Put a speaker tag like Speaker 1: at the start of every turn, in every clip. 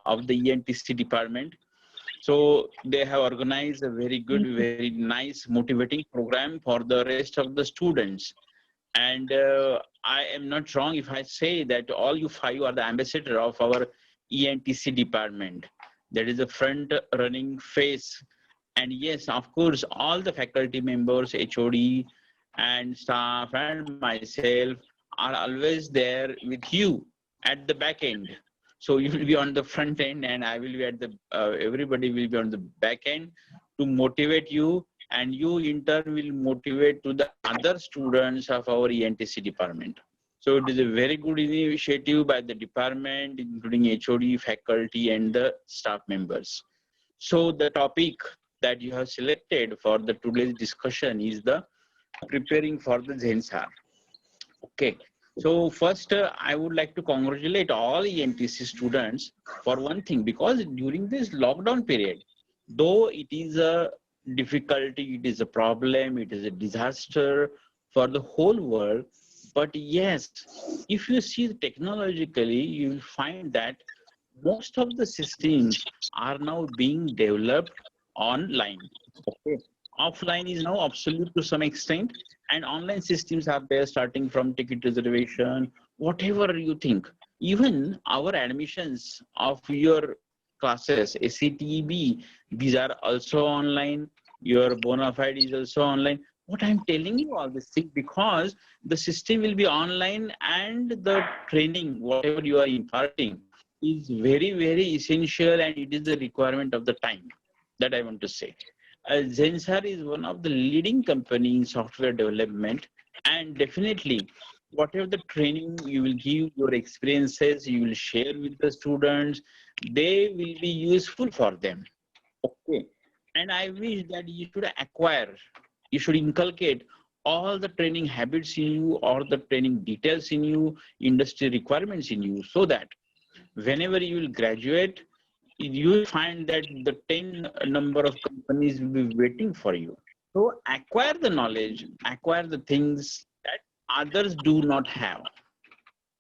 Speaker 1: of the ENTC department. So they have organized a very good, very nice, motivating program for the rest of the students. And I am not wrong if I say that all you five are the ambassador of our ENTC department. That is the front running face. And yes, of course, all the faculty members, HOD and staff and myself are always there with you at the back end. So you will be on the front end and I will be at the, everybody will be on the back end to motivate you, and you in turn will motivate to the other students of our ENTC department. So it is a very good initiative by the department, including HOD, faculty and the staff members. So the topic that you have selected for the today's discussion is the preparing for the ZenSAR. Okay. So first, I would like to congratulate all ENTC students for one thing, because during this lockdown period, though it is a difficulty, it is a problem, it is a disaster for the whole world, but yes, if you see technologically, you will find that most of the systems are now being developed online. Okay. Offline is now obsolete to some extent, and online systems are there starting from ticket reservation, whatever you think. Even our admissions of your classes, ACTEB, these are also online. Your bona fide is also online. What I'm telling you all this thing, because the system will be online and the training, whatever you are imparting, is very, very essential, and it is the requirement of the time that I want to say. ZenSAR is one of the leading company in software development, and definitely whatever the training you will give, your experiences you will share with the students, they will be useful for them. Okay. And I wish that you should acquire, you should inculcate all the training habits in you, or the training details in you, industry requirements in you, so that whenever you will graduate, you will find that the 10 number of companies will be waiting for you. So acquire the knowledge, acquire the things that others do not have.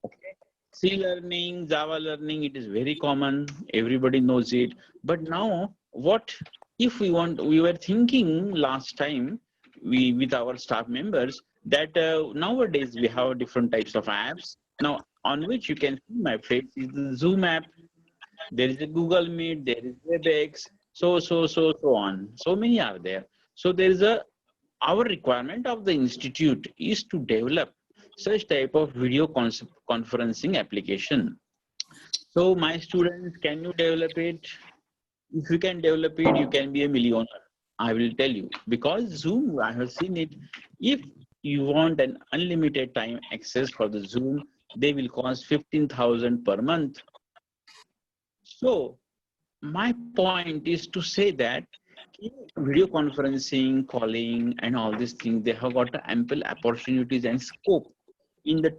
Speaker 1: Okay. C learning, Java learning, it is very common. Everybody knows it. But now, what if we were thinking last time, with our staff members, that nowadays we have different types of apps. Now, on which you can see my face is the Zoom app. There is a Google Meet, there is WebEx, so on. So many are there. So there is our requirement of the institute is to develop such type of video conferencing application. So my students, can you develop it? If you can develop it, you can be a millionaire. I will tell you, because Zoom, I have seen it. If you want an unlimited time access for the Zoom, they will cost 15,000 per month. So my point is to say that video conferencing, calling, and all these things, they have got ample opportunities and scope in the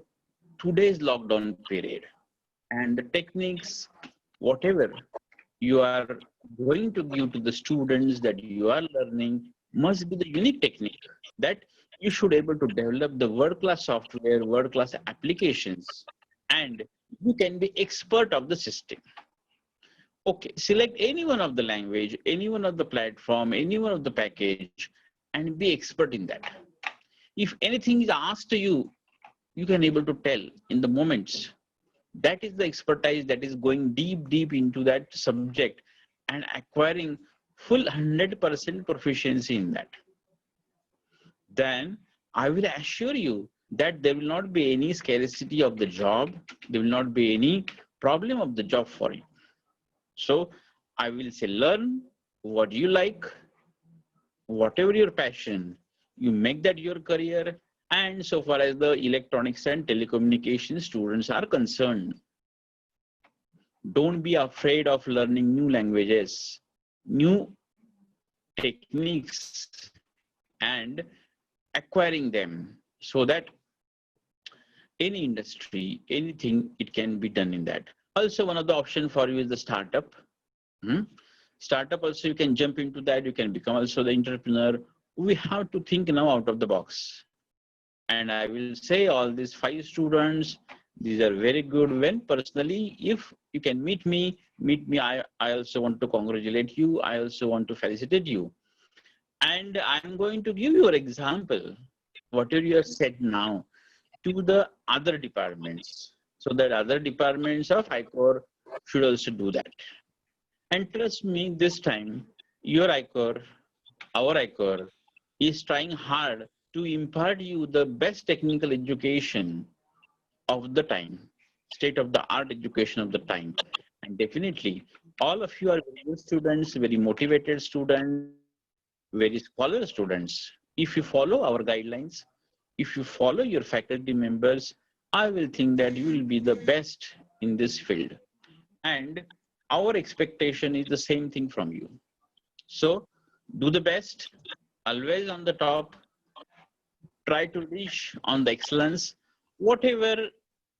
Speaker 1: today's lockdown period. And the techniques, whatever you are going to give to the students that you are learning, must be the unique technique that you should able to develop the world-class software, world-class applications, and you can be expert of the system. Okay, select any one of the language, any one of the platform, any one of the package, and be expert in that. If anything is asked to you, you can able to tell in the moments. That is the expertise that is going deep into that subject and acquiring full 100% proficiency in that. Then I will assure you that there will not be any scarcity of the job. There will not be any problem of the job for you. So I will say, learn what you like, whatever your passion, you make that your career. And so far as the electronics and telecommunication students are concerned, don't be afraid of learning new languages, new techniques, and acquiring them, so that any industry, anything, it can be done in that. Also, one of the options for you is the startup. Startup also, you can jump into that. You can become also the entrepreneur. We have to think now out of the box. And I will say all these 5 students, These are very good. When personally, if you can meet me. I also want to congratulate you. I also want to felicitate you. And I'm going to give you an example, whatever you have said now, to the other departments, so that other departments of ICOR should also do that. And trust me, this time, your ICOR, our ICOR, is trying hard to impart you the best technical education of the time, state of the art education of the time. And definitely, all of you are very good students, very motivated students, very scholar students. If you follow our guidelines, if you follow your faculty members, I will think that you will be the best in this field. And our expectation is the same thing from you. So do the best, always on the top, try to reach on the excellence. Whatever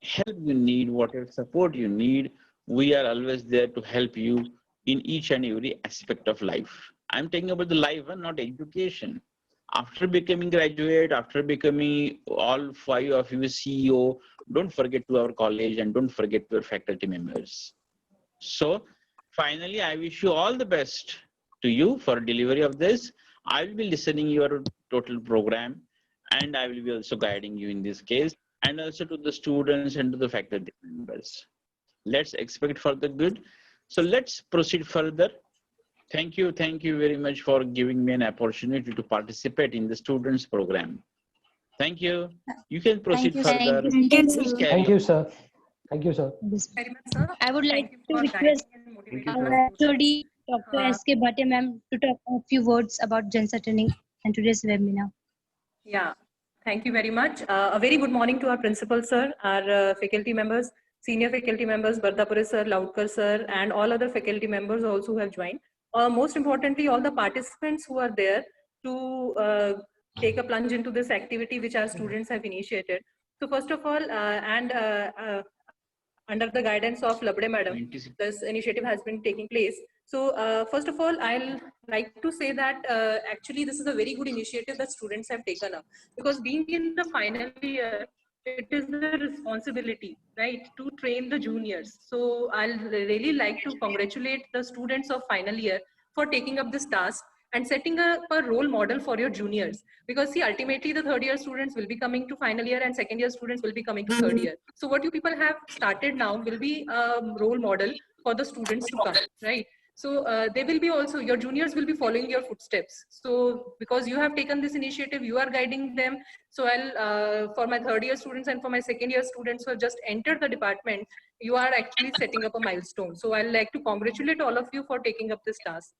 Speaker 1: help you need, whatever support you need, we are always there to help you in each and every aspect of life. I'm talking about the life and not education. After becoming graduate, after becoming all five of you CEO, don't forget to our college and don't forget to your faculty members. So finally, I wish you all the best to you for delivery of this. I will be listening your total program and I will be also guiding you in this case and also to the students and to the faculty members. Let's expect for the good. So let's proceed further. Thank you very much for giving me an opportunity to participate in the students program. Thank you. You can proceed further. Please carry
Speaker 2: Thank you,
Speaker 1: on.
Speaker 2: sir. Thank you, sir.
Speaker 3: Very much, sir.
Speaker 4: I would like
Speaker 3: Thank you
Speaker 4: to
Speaker 3: for
Speaker 4: request
Speaker 3: guiding and
Speaker 2: Thank you,
Speaker 3: motivating
Speaker 2: sir.
Speaker 3: us.
Speaker 4: HOD Dr.
Speaker 3: Uh,
Speaker 4: S.K. Bhatte ma'am to talk a few words about Gensa training and today's webinar.
Speaker 3: Yeah, thank you very much. A very good morning to our principal, sir, our faculty members, senior faculty members, Bardapure sir, Laudkar sir, and all other faculty members also who have joined. Most importantly, all the participants who are there to take a plunge into this activity which our students have initiated. So first of all, under the guidance of Labde Madam, this initiative has been taking place. So first of all, I'll like to say that actually this is a very good initiative that students have taken up, because being in the final year, it is the responsibility, right, to train the juniors. So I'll really like to congratulate the students of final year for taking up this task and setting up a role model for your juniors. Because see, ultimately the third year students will be coming to final year and second year students will be coming to third year. So what you people have started now will be a role model for the students to come, right? So they will be also, your juniors will be following your footsteps. So because you have taken this initiative, you are guiding them. So I'll, for my third year students and for my second year students who have just entered the department, you are actually setting up a milestone. So I'd like to congratulate all of you for taking up this task.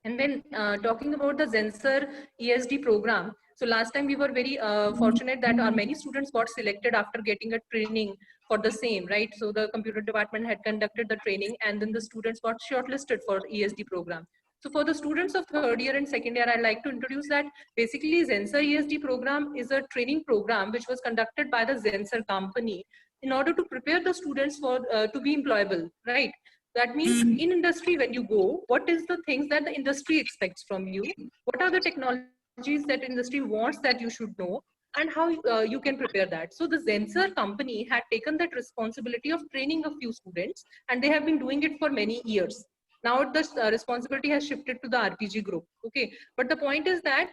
Speaker 3: And then talking about the Zensar ESD program. So last time we were very fortunate that our many students got selected after getting a training for the same, right? So the computer department had conducted the training and then the students got shortlisted for ESD program. So for the students of third year and second year, I'd like to introduce that basically Zensar ESD program is a training program which was conducted by the Zensar company in order to prepare the students for to be employable, right? That means in industry, when you go, what is the things that the industry expects from you? What are the technologies that industry wants that you should know? And how you can prepare that. So the Zensar company had taken that responsibility of training a few students, and they have been doing it for many years. Now the responsibility has shifted to the RPG group. Okay, but the point is that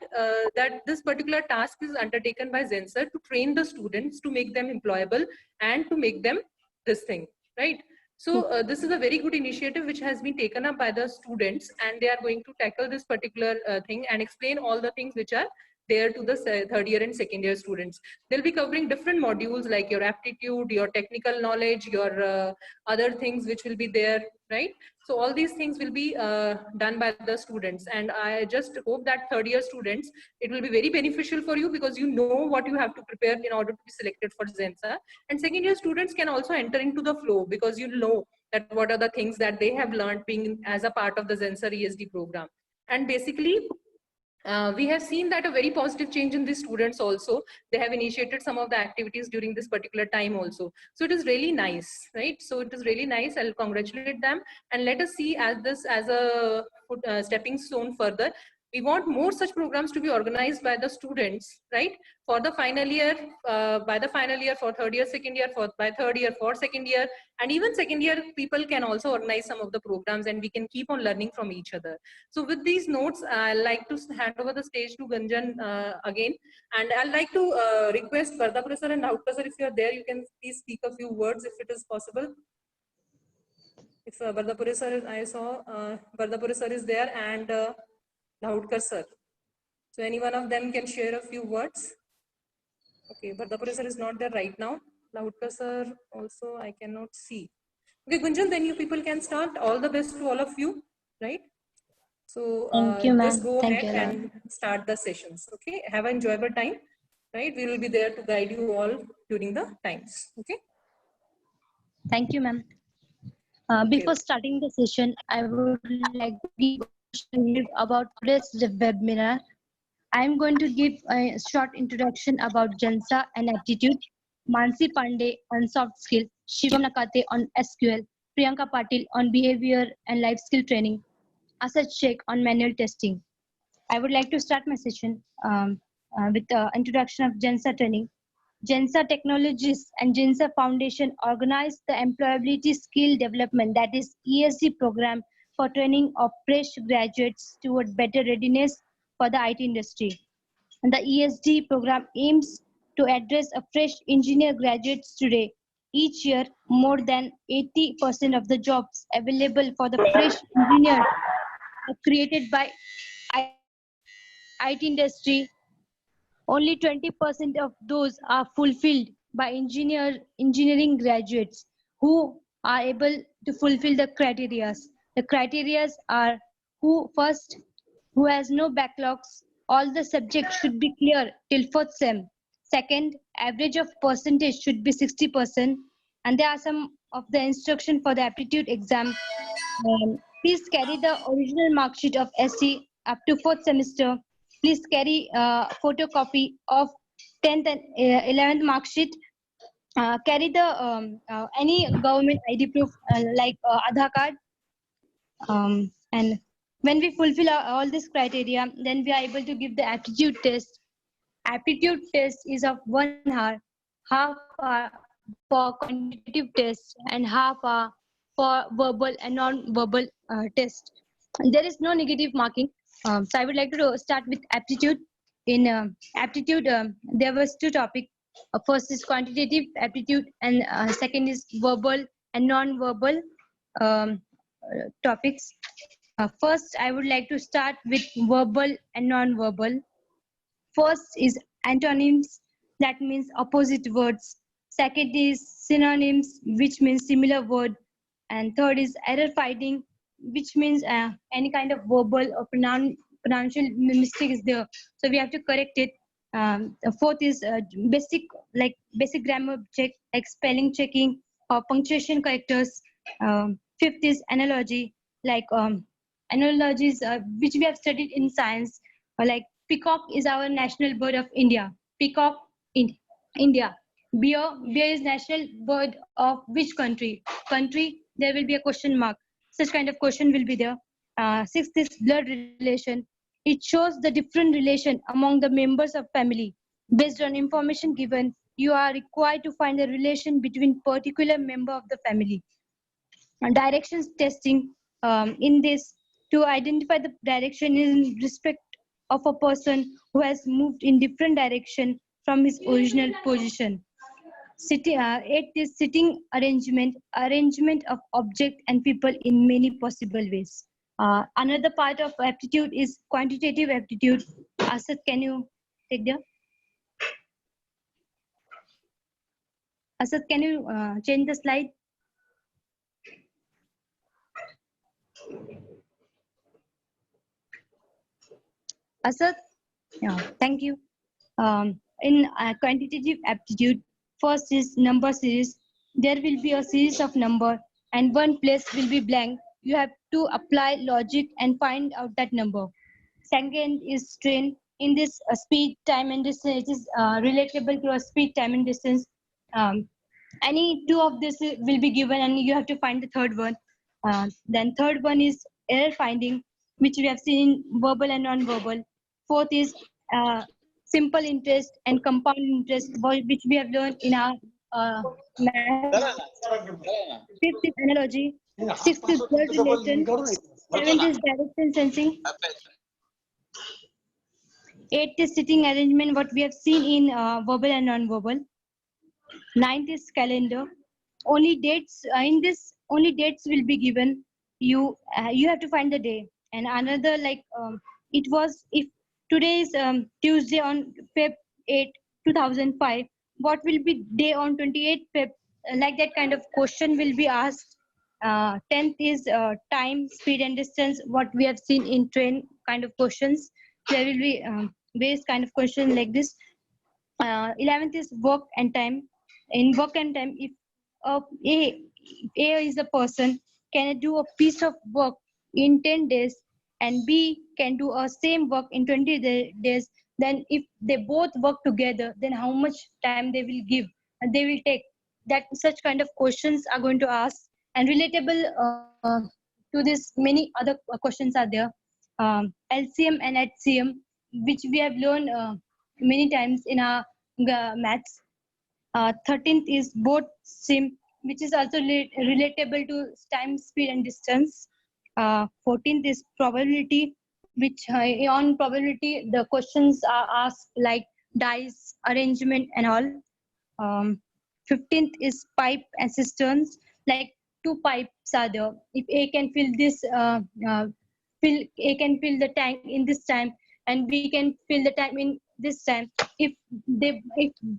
Speaker 3: that this particular task is undertaken by Zensar to train the students, to make them employable, and to make them this thing, right? So this is a very good initiative which has been taken up by the students, and they are going to tackle this particular thing and explain all the things which are there to the third year and second year students. They'll be covering different modules like your aptitude, your technical knowledge, your other things which will be there, right? So all these things will be done by the students, and I just hope that third year students, it will be very beneficial for you because you know what you have to prepare in order to be selected for Zensa. And second year students can also enter into the flow because you know that what are the things that they have learned being as a part of the Zensa ESD program. And basically, we have seen that a very positive change in the students also. They have initiated some of the activities during this particular time also. So it is really nice, right? So it is really nice. I'll congratulate them and let us see as this as a stepping stone further. We want more such programs to be organized by the students, right? For the final year, by the final year, for third year, second year, by third year, for second year, and even second year, people can also organize some of the programs, and we can keep on learning from each other. So with these notes, I'd like to hand over the stage to Gunjan again, and I'd like to request Vardapura sir and Rautka sir, if you are there, you can please speak a few words if it is possible. If Vardapura sir, I saw Vardapura sir is there, and Laudkar sir. So any one of them can share a few words. Okay, Vardapura sir is not there right now. Laudkar sir also I cannot see. Okay, Gunjan, then you people can start. All the best to all of you, right? So
Speaker 4: Thank you, ma'am.
Speaker 3: just go
Speaker 4: Thank
Speaker 3: ahead
Speaker 4: you,
Speaker 3: and start the sessions. Okay, have an enjoyable time, right? We will be there to guide you all during the times. Okay.
Speaker 4: Thank you, ma'am. Before starting the session, I would like to give about today's webinar. I am going to give a short introduction about JANSA and aptitude, Mansi Pandey on soft skill, Shivam Nakate on SQL, Priyanka Patil on behavior and life skill training, Asad Sheikh on manual testing. I would like to start my session with the introduction of JANSA training. JANSA Technologies and JANSA Foundation organize the Employability Skill Development, that is ESD program for training of fresh graduates toward better readiness for the IT industry. And the ESD program aims to address a fresh engineer graduates today. Each year, more than 80% of the jobs available for the fresh engineers are created by IT industry. Only 20% of those are fulfilled by engineering graduates who are able to fulfill the criteria. The criteria are who has no backlogs, all the subjects should be clear till 4th sem. Second, average of percentage should be 60%. And there are some of the instruction for the aptitude exam. Please carry the original mark sheet of SC up to 4th semester. Please carry a photocopy of 10th and 11th mark sheet. Carry the any government ID proof like Aadhaar card. And when we fulfill all this criteria, then we are able to give the aptitude test. Aptitude test is of 1 hour, half hour for quantitative test and half hour for verbal and non-verbal test. And there is no negative marking. So I would like to start with aptitude. In aptitude, there was 2 topics. First is quantitative aptitude, and second is verbal and non-verbal topics. First, I would like to start with verbal and non-verbal. First is antonyms, that means opposite words. Second is synonyms, which means similar word. And third is error finding, which means any kind of verbal or pronunciation mistake is there. So we have to correct it. The fourth is basic grammar check, like spelling checking or punctuation correctors. Fifth is analogy, like analogies which we have studied in science, like peacock is our national bird of India. Peacock in India. Bear is national bird of which country? Country, there will be a question mark. Such kind of question will be there. Sixth is blood relation. It shows the different relation among the members of family. Based on information given, you are required to find the relation between particular member of the family. And directions testing in this to identify the direction in respect of a person who has moved in different direction from his original position. Eight is sitting arrangement of object and people in many possible ways. Another part of aptitude is quantitative aptitude. Asad, can you take there? Asad, can you change the slide? Asad? Yeah, thank you. In quantitative aptitude, first is number series. There will be a series of number and one place will be blank. You have to apply logic and find out that number. Second is strain. In this speed, time and distance, it is relatable to a speed, time and distance. Any 2 of this will be given and you have to find the third one. Then third one is error finding. which we have seen in verbal and non-verbal. Fourth is simple interest and compound interest, which we have learned in our math. Fifth is analogy. Sixth is blood relation. Seventh is direction sensing. Eighth is sitting arrangement, what we have seen in verbal and non-verbal. Ninth is calendar. Only dates in this. Only dates will be given. You have to find the day. And another, like it was, if today is Tuesday on Feb 8, 2005. What will be day on 28 Feb? Like that kind of question will be asked. 10th is time, speed, and distance. What we have seen in train kind of questions. There will be various kind of questions like this. 11th is work and time. In work and time, if A is a person, can do a piece of work in 10 days and B can do a same work in 20 days, then if they both work together, then how much time they will give and they will take. That such kind of questions are going to ask, and relatable to this many other questions are there. LCM and HCM, which we have learned many times in our maths. 13th is both sim, which is also relatable to time, speed, and distance. 14th is probability, which on probability the questions are asked like dice, arrangement, and all. 15th is pipe and cisterns, like two pipes are there. If A can fill this, A can fill the tank in this time, and B can fill the tank in this time. If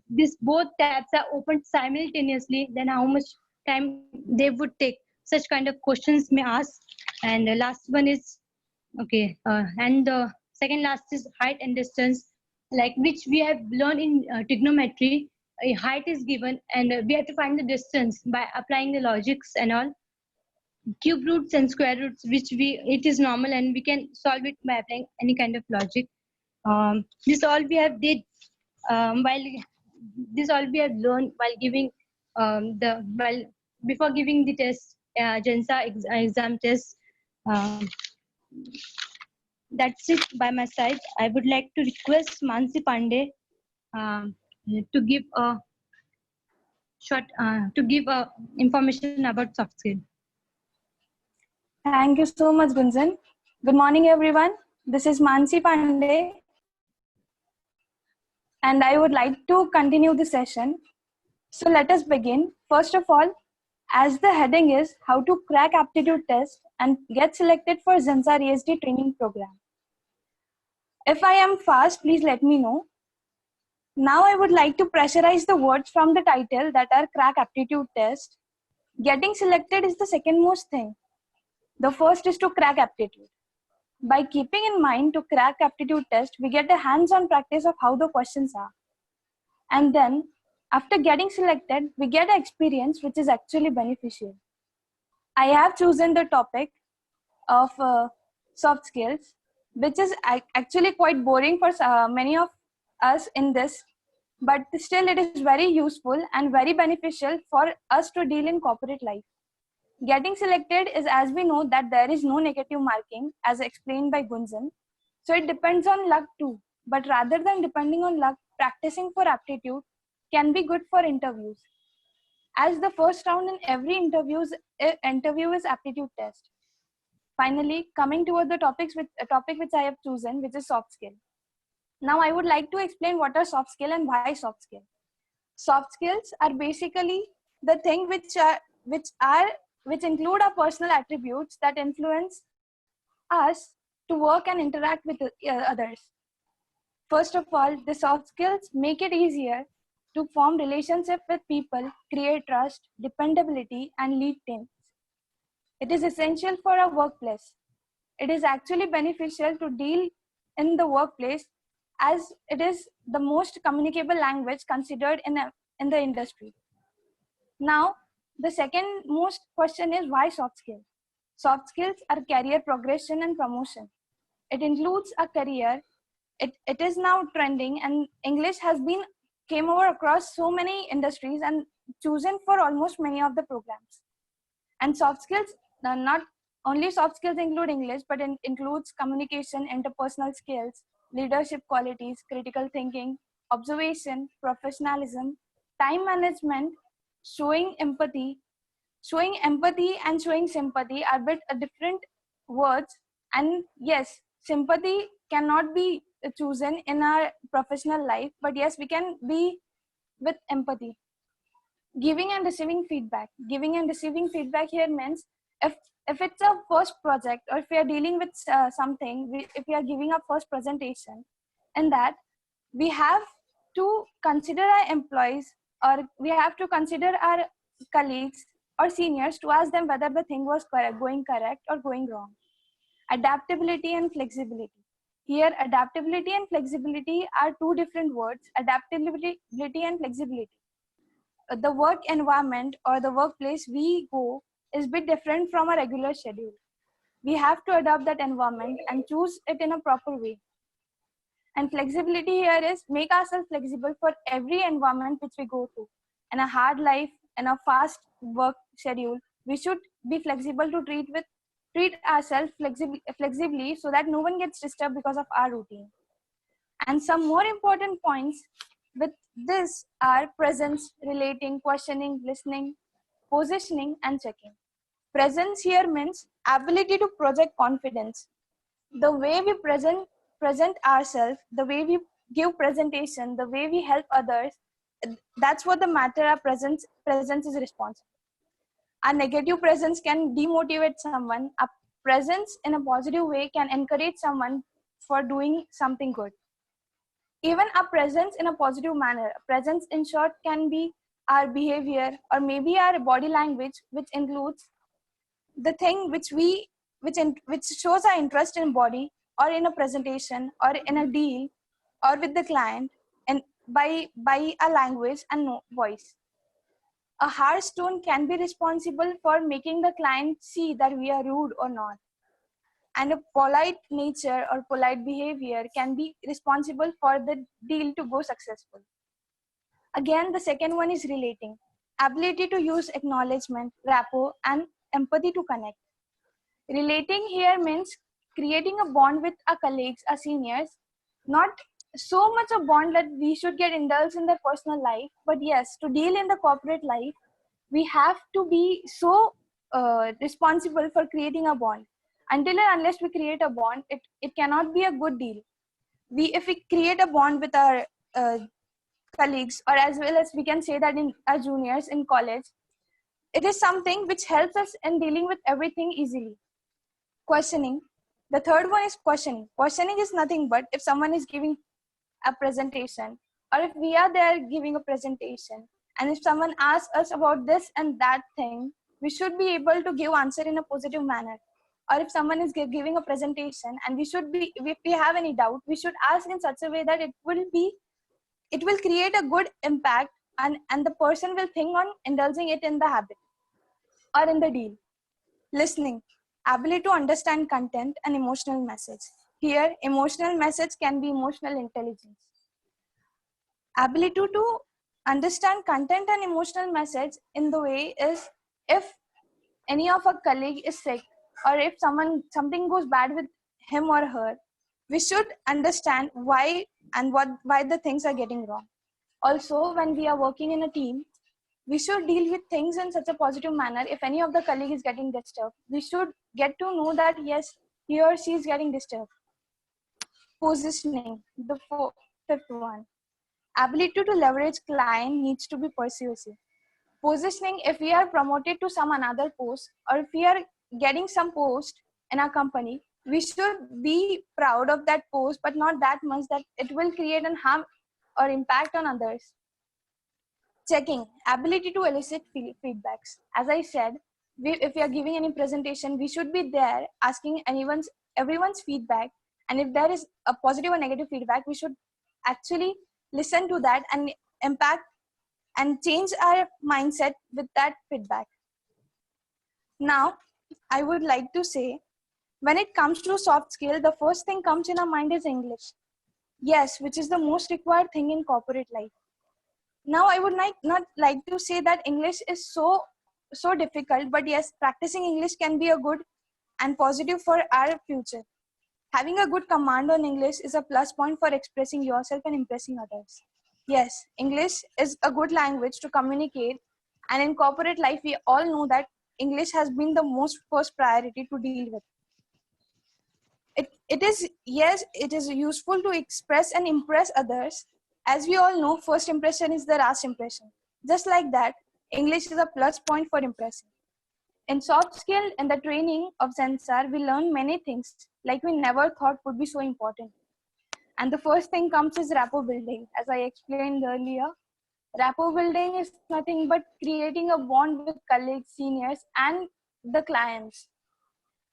Speaker 4: this both taps are opened simultaneously, then how much time they would take? Such kind of questions may ask. And the last one is and the second last is height and distance, like which we have learned in trigonometry. A height is given, and we have to find the distance by applying the logics and all. Cube roots and square roots, which it is normal, and we can solve it by applying any kind of logic. This all we have did this all we have learned while giving before giving the test, JENSA exam test. That's it by my side. I would like to request Mansi Pandey to give a short information about soft skill.
Speaker 2: Thank you so much, Gunjan. Good morning, everyone. This is Mansi Pandey, and I would like to continue the session. So let us begin. First of all, as the heading is how to crack aptitude test and get selected for JENSA ESD training program. If I am fast, please let me know. Now I would like to pressurize the words from the title that are crack aptitude test. Getting selected is the second most thing. The first is to crack aptitude. By keeping in mind to crack aptitude test, we get a hands-on practice of how the questions are. And then after getting selected, we get an experience which is actually beneficial. I have chosen the topic of soft skills, which is actually quite boring for many of us in this, but still it is very useful and very beneficial for us to deal in corporate life. Getting selected is, as we know, that there is no negative marking as explained by Gunjan. So it depends on luck too. But rather than depending on luck, practicing for aptitude can be good for interviews. As the first round in every interview is aptitude test. Finally, coming toward the topic which I have chosen, which is soft skill. Now I would like to explain what are soft skill and why soft skill. Soft skills are basically the thing which include our personal attributes that influence us to work and interact with others. First of all, the soft skills make it easier to form relationship with people, create trust, dependability, and lead teams. It is essential for our workplace. It is actually beneficial to deal in the workplace as it is the most communicable language considered in the industry. Now, the second most question is why soft skills? Soft skills are career progression and promotion. It includes a career. It is now trending, and English came over across so many industries and chosen for almost many of the programs. And soft skills not Only soft skills include English, but it includes communication, interpersonal skills, leadership qualities, critical thinking, observation, professionalism, time management, showing empathy. Showing empathy and showing sympathy are bit different words. And yes, sympathy cannot be chosen in our professional life, but yes, we can be with empathy. Giving and receiving feedback. Giving and receiving feedback here means if it's a first project, or if we are dealing with something, if we are giving a first presentation, in that we have to consider our employees, or we have to consider our colleagues or seniors to ask them whether the thing was going correct or going wrong. Adaptability and flexibility. Here, adaptability and flexibility are two different words. Adaptability and flexibility. The work environment or the workplace we go is a bit different from a regular schedule. We have to adapt that environment and choose it in a proper way. And flexibility here is make ourselves flexible for every environment which we go to. In a hard life, in a fast work schedule, we should be flexible to treat ourselves flexibly so that no one gets disturbed because of our routine. And some more important points with this are presence, relating, questioning, listening, positioning, and checking. Presence here means ability to project confidence. The way we present ourselves, the way we give presentation, the way we help others, that's what the matter. Our presence is responsible. A negative presence can demotivate someone. A presence in a positive way can encourage someone for doing something good. Even a presence in a positive manner. Presence in short can be our behavior or maybe our body language, which includes the thing which shows our interest in body or in a presentation or in a deal or with the client, and by a language and no voice. A harsh tone can be responsible for making the client see that we are rude or not. And a polite nature or polite behavior can be responsible for the deal to go successful. Again, the second one is relating. Ability to use acknowledgement, rapport, and empathy to connect. Relating here means creating a bond with our colleagues, our seniors, not so much a bond that we should get indulged in their personal life, but yes, to deal in the corporate life, we have to be so responsible for creating a bond. Until and unless we create a bond, it cannot be a good deal. If we create a bond with our colleagues, or as well as we can say that in our juniors in college, it is something which helps us in dealing with everything easily. Questioning. The third one is questioning. Questioning is nothing but if someone is giving a presentation, or if we are there giving a presentation, and if someone asks us about this and that thing, we should be able to give answer in a positive manner. Or if someone is giving a presentation and we should be, if we have any doubt, we should ask in such a way that it will create a good impact, and the person will think on indulging it in the habit or in the deal. Listening. Ability to understand content and emotional message. Here, emotional message can be emotional intelligence. Ability to understand content and emotional message in the way is, if any of our colleague is sick, or if something goes bad with him or her, we should understand why the things are getting wrong. Also, when we are working in a team, we should deal with things in such a positive manner. If any of the colleague is getting disturbed, we should get to know that yes, he or she is getting disturbed. Positioning, the fifth one. Ability to leverage client needs to be persuasive. Positioning, if we are promoted to some another post, or if we are getting some post in our company, we should be proud of that post, but not that much that it will create an harm or impact on others. Checking. Ability to elicit feedbacks. As I said, if we are giving any presentation, we should be there asking everyone's feedback, and if there is a positive or negative feedback, we should actually listen to that and impact and change our mindset with that feedback. Now, I would like to say, when it comes to soft skill, the first thing comes in our mind is English. Yes, which is the most required thing in corporate life. Now, I would not like to say that English is so difficult, but yes, practicing English can be a good and positive for our future. Having a good command on English is a plus point for expressing yourself and impressing others. Yes, English is a good language to communicate, and in corporate life, we all know that English has been the most first priority to deal with. It is, yes, it is useful to express and impress others. As we all know, first impression is the last impression. Just like that, English is a plus point for impressing. In soft skill and the training of Zensar, we learn many things like we never thought would be so important. And the first thing comes is rapport building. As I explained earlier, rapport building is nothing but creating a bond with colleagues, seniors, and the clients.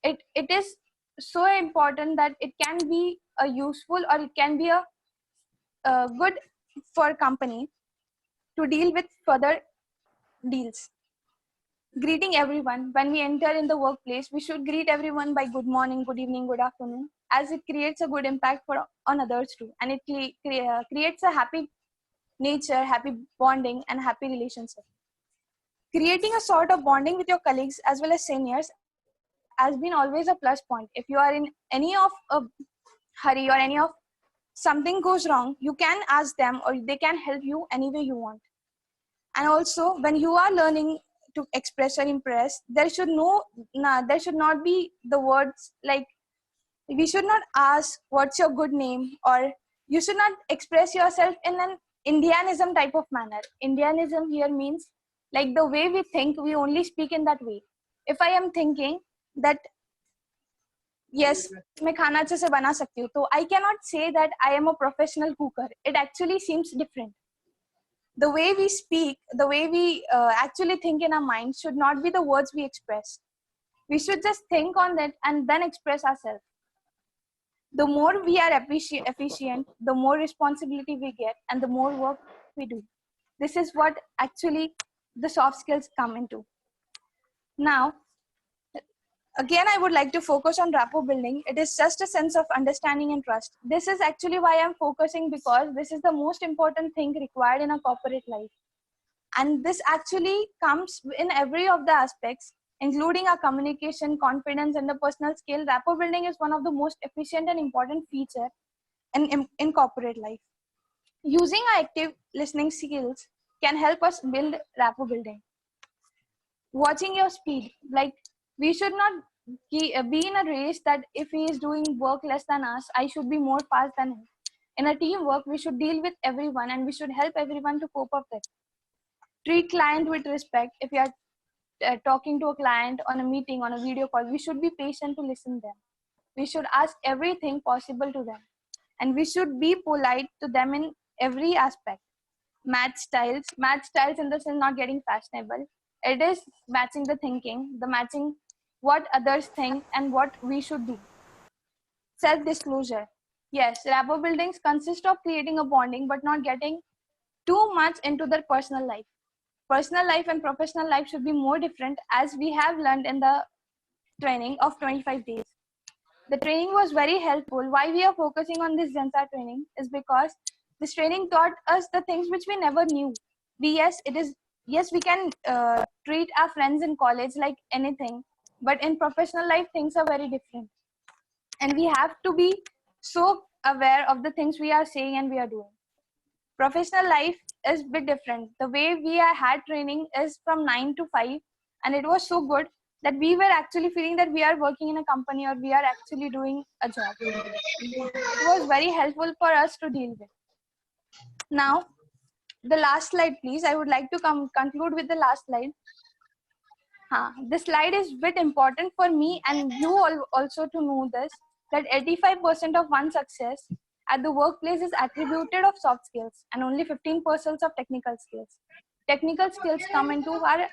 Speaker 2: It is so important that it can be a useful or it can be a good for a company to deal with further deals. Greeting everyone. When we enter in the workplace, we should greet everyone by good morning, good evening, good afternoon, as it creates a good impact on others too. And it creates a happy nature, happy bonding, and happy relationship. Creating a sort of bonding with your colleagues as well as seniors has been always a plus point. If you are in any of a hurry or any of something goes wrong, you can ask them or they can help you any way you want. And also, when you are learning to express or impress, there should not be the words like, we should not ask what's your good name, or you should not express yourself in an Indianism type of manner. Indianism here means like the way we think, we only speak in that way. If I am thinking that yes, मैं खाना अच्छे से बना सकती हूँ, तो I cannot say that I am a professional cooker. It actually seems different. The way we speak, the way we actually think in our mind should not be the words we express. We should just think on that and then express ourselves. The more we are efficient, the more responsibility we get and the more work we do. This is what actually the soft skills come into. Now, again, I would like to focus on rapport building. It is just a sense of understanding and trust. This is actually why I'm focusing, because this is the most important thing required in a corporate life. And this actually comes in every of the aspects, including our communication, confidence, and the personal skill. Rapport building is one of the most efficient and important feature in corporate life. Using our active listening skills can help us build rapport building. Watching your speed, like we should not be in a race that if he is doing work less than us, I should be more fast than him. In a teamwork, we should deal with everyone and we should help everyone to cope up with. Treat client with respect. If you are talking to a client on a meeting, on a video call, we should be patient to listen to them. We should ask everything possible to them. And we should be polite to them in every aspect. Match styles in the sense not getting fashionable. It is matching the thinking, the matching what others think and what we should do. Self-disclosure. Yes, rapport buildings consist of creating a bonding but not getting too much into their personal life. Personal life and professional life should be more different, as we have learned in the training of 25 days. The training was very helpful. Why we are focusing on this Zensar training is because this training taught us the things which we never knew. Yes, we can treat our friends in college like anything, but in professional life, things are very different. And we have to be so aware of the things we are saying and we are doing. Professional life is a bit different. The way we had training is from 9 to 5, and it was so good that we were actually feeling that we are working in a company or we are actually doing a job. It was very helpful for us to deal with. Now, the last slide, please. I would like to conclude with the last slide. This slide is a bit important for me and you all also to know this, that 85% of one's success at the workplace is attributed of soft skills and only 15% of technical skills. Technical skills come into our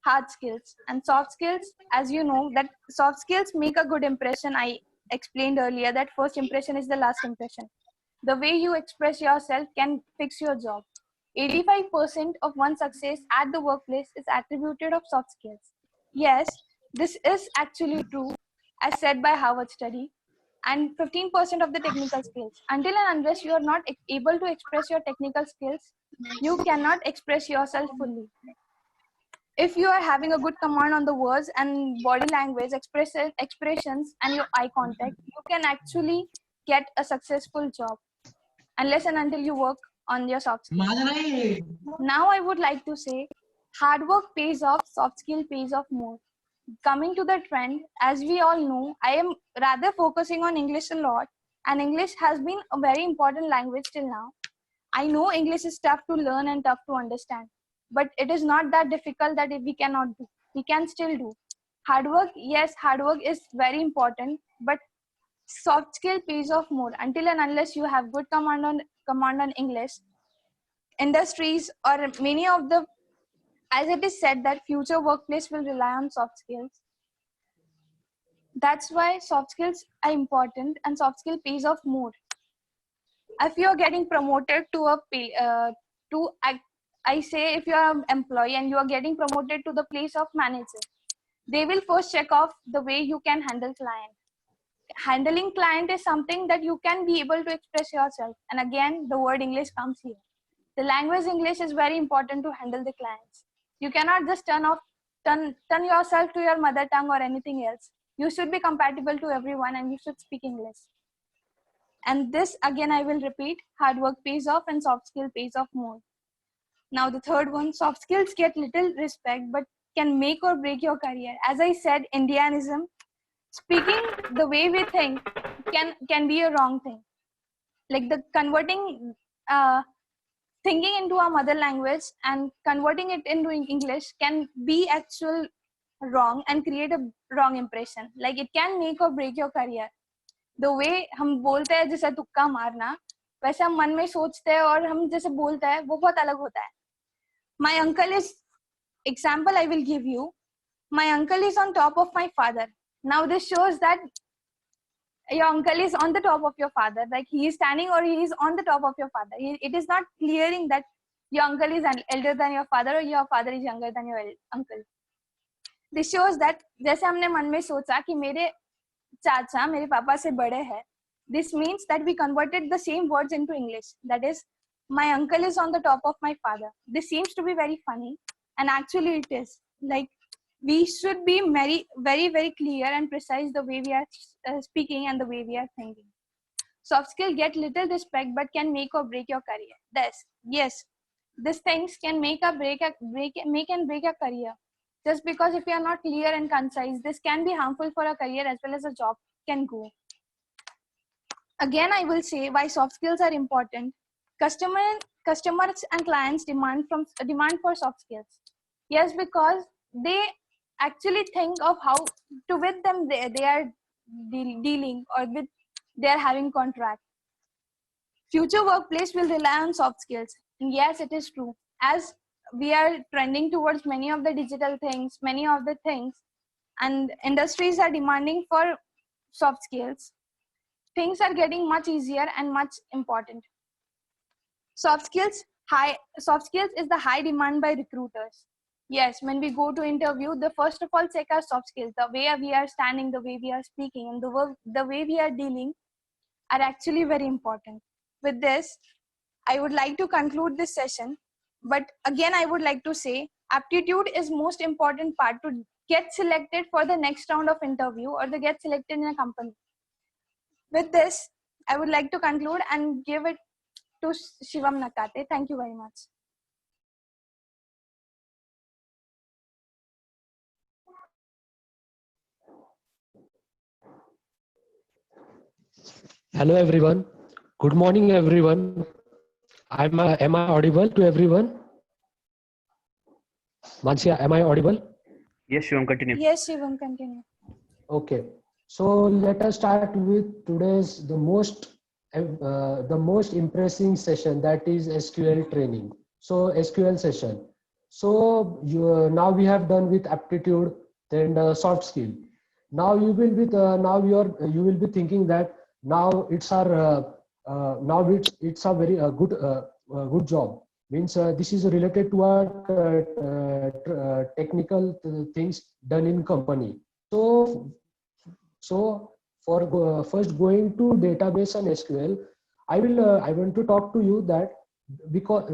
Speaker 2: hard skills, and soft skills, as you know, that soft skills make a good impression. I explained earlier that first impression is the last impression. The way you express yourself can fix your job. 85% of one's success at the workplace is attributed of soft skills. Yes, this is actually true, as said by Harvard study. And 15% of the technical skills. Until and unless you are not able to express your technical skills, you cannot express yourself fully. If you are having a good command on the words and body language, expressions, and your eye contact, you can actually get a successful job unless and until you work on your soft skills. Now I would like to say, hard work pays off, soft skill pays off more. Coming to the trend, as we all know, I am rather focusing on English a lot, and English has been a very important language till now. I know English is tough to learn and tough to understand, but it is not that difficult that we cannot do. We can still do. Hard work, yes, hard work is very important, but soft skill pays off more. Until and unless you have good command on English, industries or many of the, as it is said that future workplace will rely on soft skills. That's why soft skills are important and soft skill pays off more. If you're getting promoted to I say if you're an employee and you are getting promoted to the place of manager, they will first check off the way you can handle client. Handling client is something that you can be able to express yourself. And again, the word English comes here. The language English is very important to handle the clients. You cannot just turn yourself to your mother tongue or anything else. You should be compatible to everyone and you should speak English. And this, again, I will repeat, hard work pays off and soft skill pays off more. Now, the third one, soft skills get little respect, but can make or break your career. As I said, Indianism, speaking the way we think can be a wrong thing. Like the converting, thinking into our mother language and converting it into English can be actual wrong and create a wrong impression. Like it can make or break your career. The way हम बोलते हैं जैसे तुक्का मारना, वैसे हम मन में सोचते हैं और हम जैसे बोलते हैं वो बहुत अलग होता है. My uncle is, example I will give you, my uncle is on top of my father. Now this shows that your uncle is on the top of your father, like he is standing or he is on the top of your father. It is not clearing that your uncle is elder than your father or your father is younger than your uncle. This shows that जैसे हमने मन में सोचा कि मेरे चाचा मेरे पापा से बड़े हैं, this means that we converted the same words into English. That is, my uncle is on the top of my father. This seems to be very funny, and actually it is. Like, we should be very, very, very clear and precise the way we are speaking and the way we are thinking. Soft skill get little respect, but can make or break your career. Yes, these things can make and break a career. Just because if you are not clear and concise, this can be harmful for a career as well as a job can go. Again, I will say why soft skills are important. Customers and clients demand for soft skills. Yes, because they actually think of how to with them they are dealing or with they are having contract. Future workplace will rely on soft skills. And yes, it is true. As we are trending towards many of the digital things, and industries are demanding for soft skills, things are getting much easier and much important. Soft skills is the high demand by recruiters. Yes, when we go to interview, the first of all check our soft skills. The way we are standing, the way we are speaking, and the way we are dealing are actually very important. With this, I would like to conclude this session. But again, I would like to say, aptitude is most important part to get selected for the next round of interview or to get selected in a company. With this, I would like to conclude and give it to Shivam Nakate. Thank you very much.
Speaker 5: Hello everyone. Good morning everyone. Am I audible to everyone? Mansia, am I audible?
Speaker 6: Yes, Shivam, continue.
Speaker 2: Yes, Shivam, continue.
Speaker 5: Okay. So let us start with today's the most impressive session, that is SQL training. So SQL session. So now we have done with aptitude, then soft skill. Now you will be thinking that now it's our it's a very good job. Means this is related to our technical things done in company. So for first going to database and SQL, I want to talk to you that because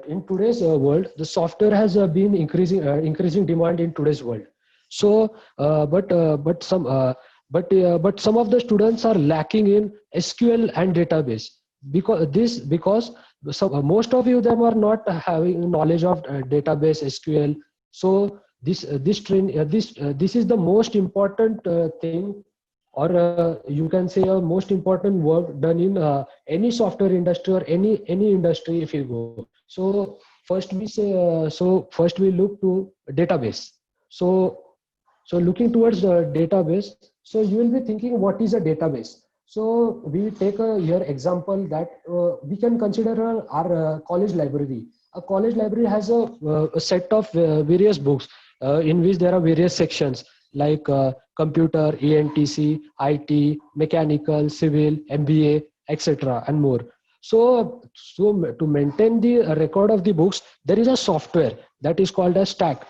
Speaker 5: in today's world, the software has been increasing demand in today's world. So, but some of the students are lacking in SQL and database, because most of you them are not having knowledge of database SQL. So this is the most important thing, or you can say a most important work done in any software industry or any industry if you go. So first we look to database. So looking towards the database, so you will be thinking, what is a database? So we take a here example that we can consider our college library. A college library has a set of various books in which there are various sections like computer, ENTC, IT, mechanical, civil, MBA, etc. and more. So to maintain the record of the books, there is a software that is called as Stack.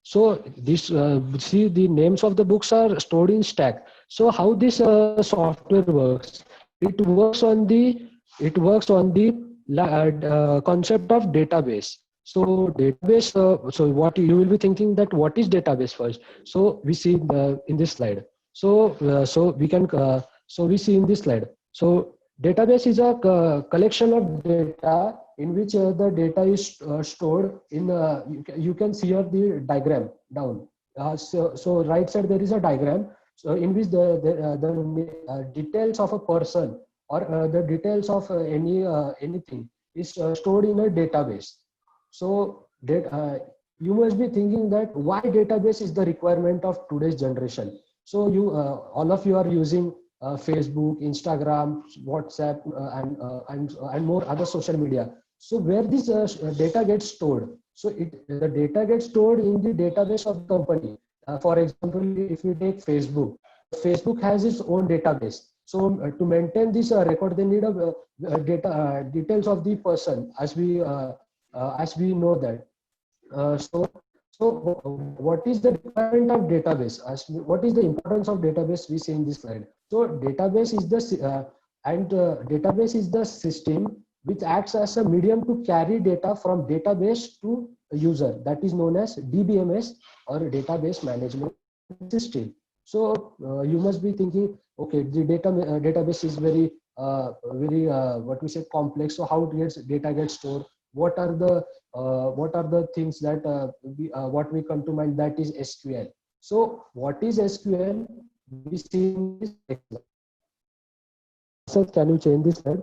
Speaker 5: So this see, the names of the books are stored in Stack. So how this software works? It works on the concept of database. So database. So what you will be thinking, that what is database first? So we see in this slide. So we see in this slide. So database is a collection of data in which the data is stored in. You can see here the diagram down. So right side there is a diagram. So in which the details of a person or the details of anything is stored in a database. So you must be thinking that why database is the requirement of today's generation. So you all of you are using Facebook, Instagram, WhatsApp, and more other social media. So where this data gets stored? So the data gets stored in the database of the company. For example, if you take Facebook, Facebook has its own database. So to maintain this record, they need a details of the person, as we know that. So what is the requirement of database? What is the importance of database? We see in this slide. So database is the system which acts as a medium to carry data from database to a user. That is known as DBMS, or database management system. So you must be thinking, okay, the database is very what we say complex. So how data gets stored? What are the things that what we come to mind? That is SQL. So what is SQL? We see in this example. Sir, can you change this slide?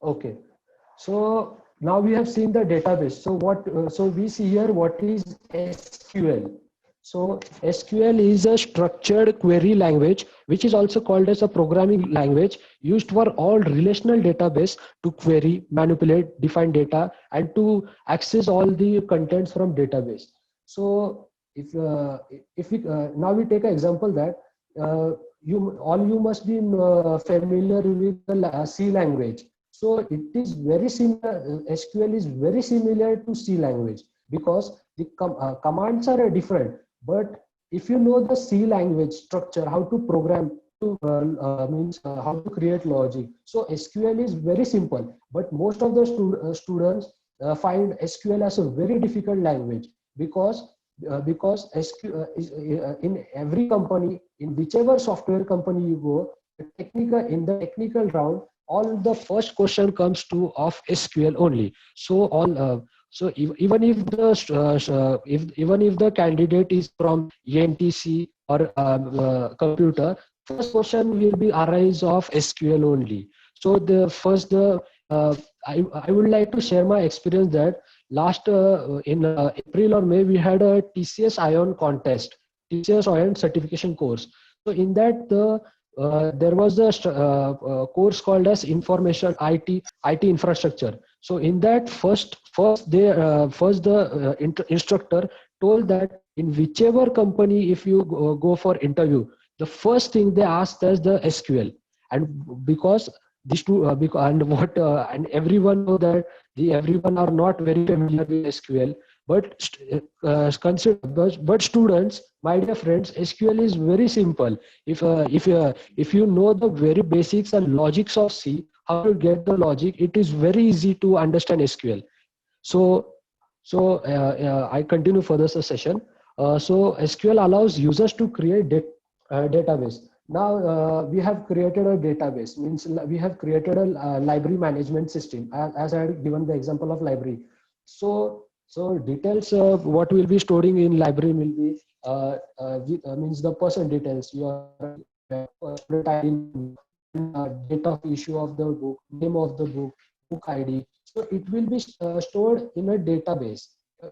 Speaker 5: Okay. So now we have seen the database. So we see here what is SQL. So SQL is a structured query language, which is also called as a programming language, used for all relational database to query, manipulate, define data, and to access all the contents from database. So if we now we take an example that you must be familiar with the C language. So it is very similar. SQL is very similar to C language, because the commands are different. But if you know the C language structure, how to program, means how to create logic. So SQL is very simple, but most of the students find SQL as a very difficult language, because SQL is in every company, in whichever software company you go, in the technical round, all the first question comes to of SQL only. So even if the candidate is from ENTC or computer, first question will be arise of SQL only. So I would like to share my experience that last in April or May we had a TCS Ion contest, TCS Ion certification course. So in that there was a course called as information IT infrastructure. So in that first the instructor told that in whichever company if you go for interview, the first thing they asked is the SQL. And because these two and everyone know that everyone are not very familiar with SQL. But students, my dear friends, SQL is very simple. If you know the very basics and logics of C, how to get the logic, it is very easy to understand SQL. So I continue further the session. So SQL allows users to create database. Now we have created a database, means we have created a library management system, as I had given the example of library. So details what will be storing in library will be means the person details, your date of issue of the book, name of the book ID. So it will be stored in a database, or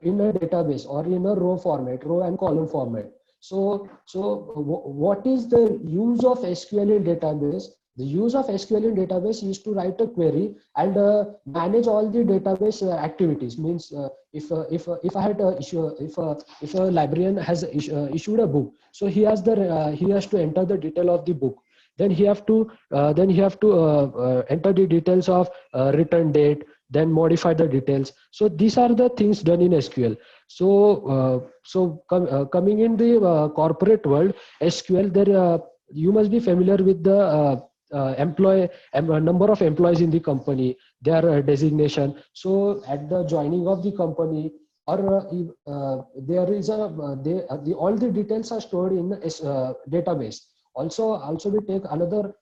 Speaker 5: in a row format, row and column format. So what is the use of SQL in database? The use of SQL in database is to write a query and manage all the database activities. Means if I had a issue, if a librarian has issued a book, so he has to enter the detail of the book. Then he have to enter the details of return date, then modify the details. So these are the things done in SQL. Coming in the corporate world, SQL, there you must be familiar with the number of employees in the company, their designation. So at the joining of the company, or there is all the details are stored in the database. Also we take another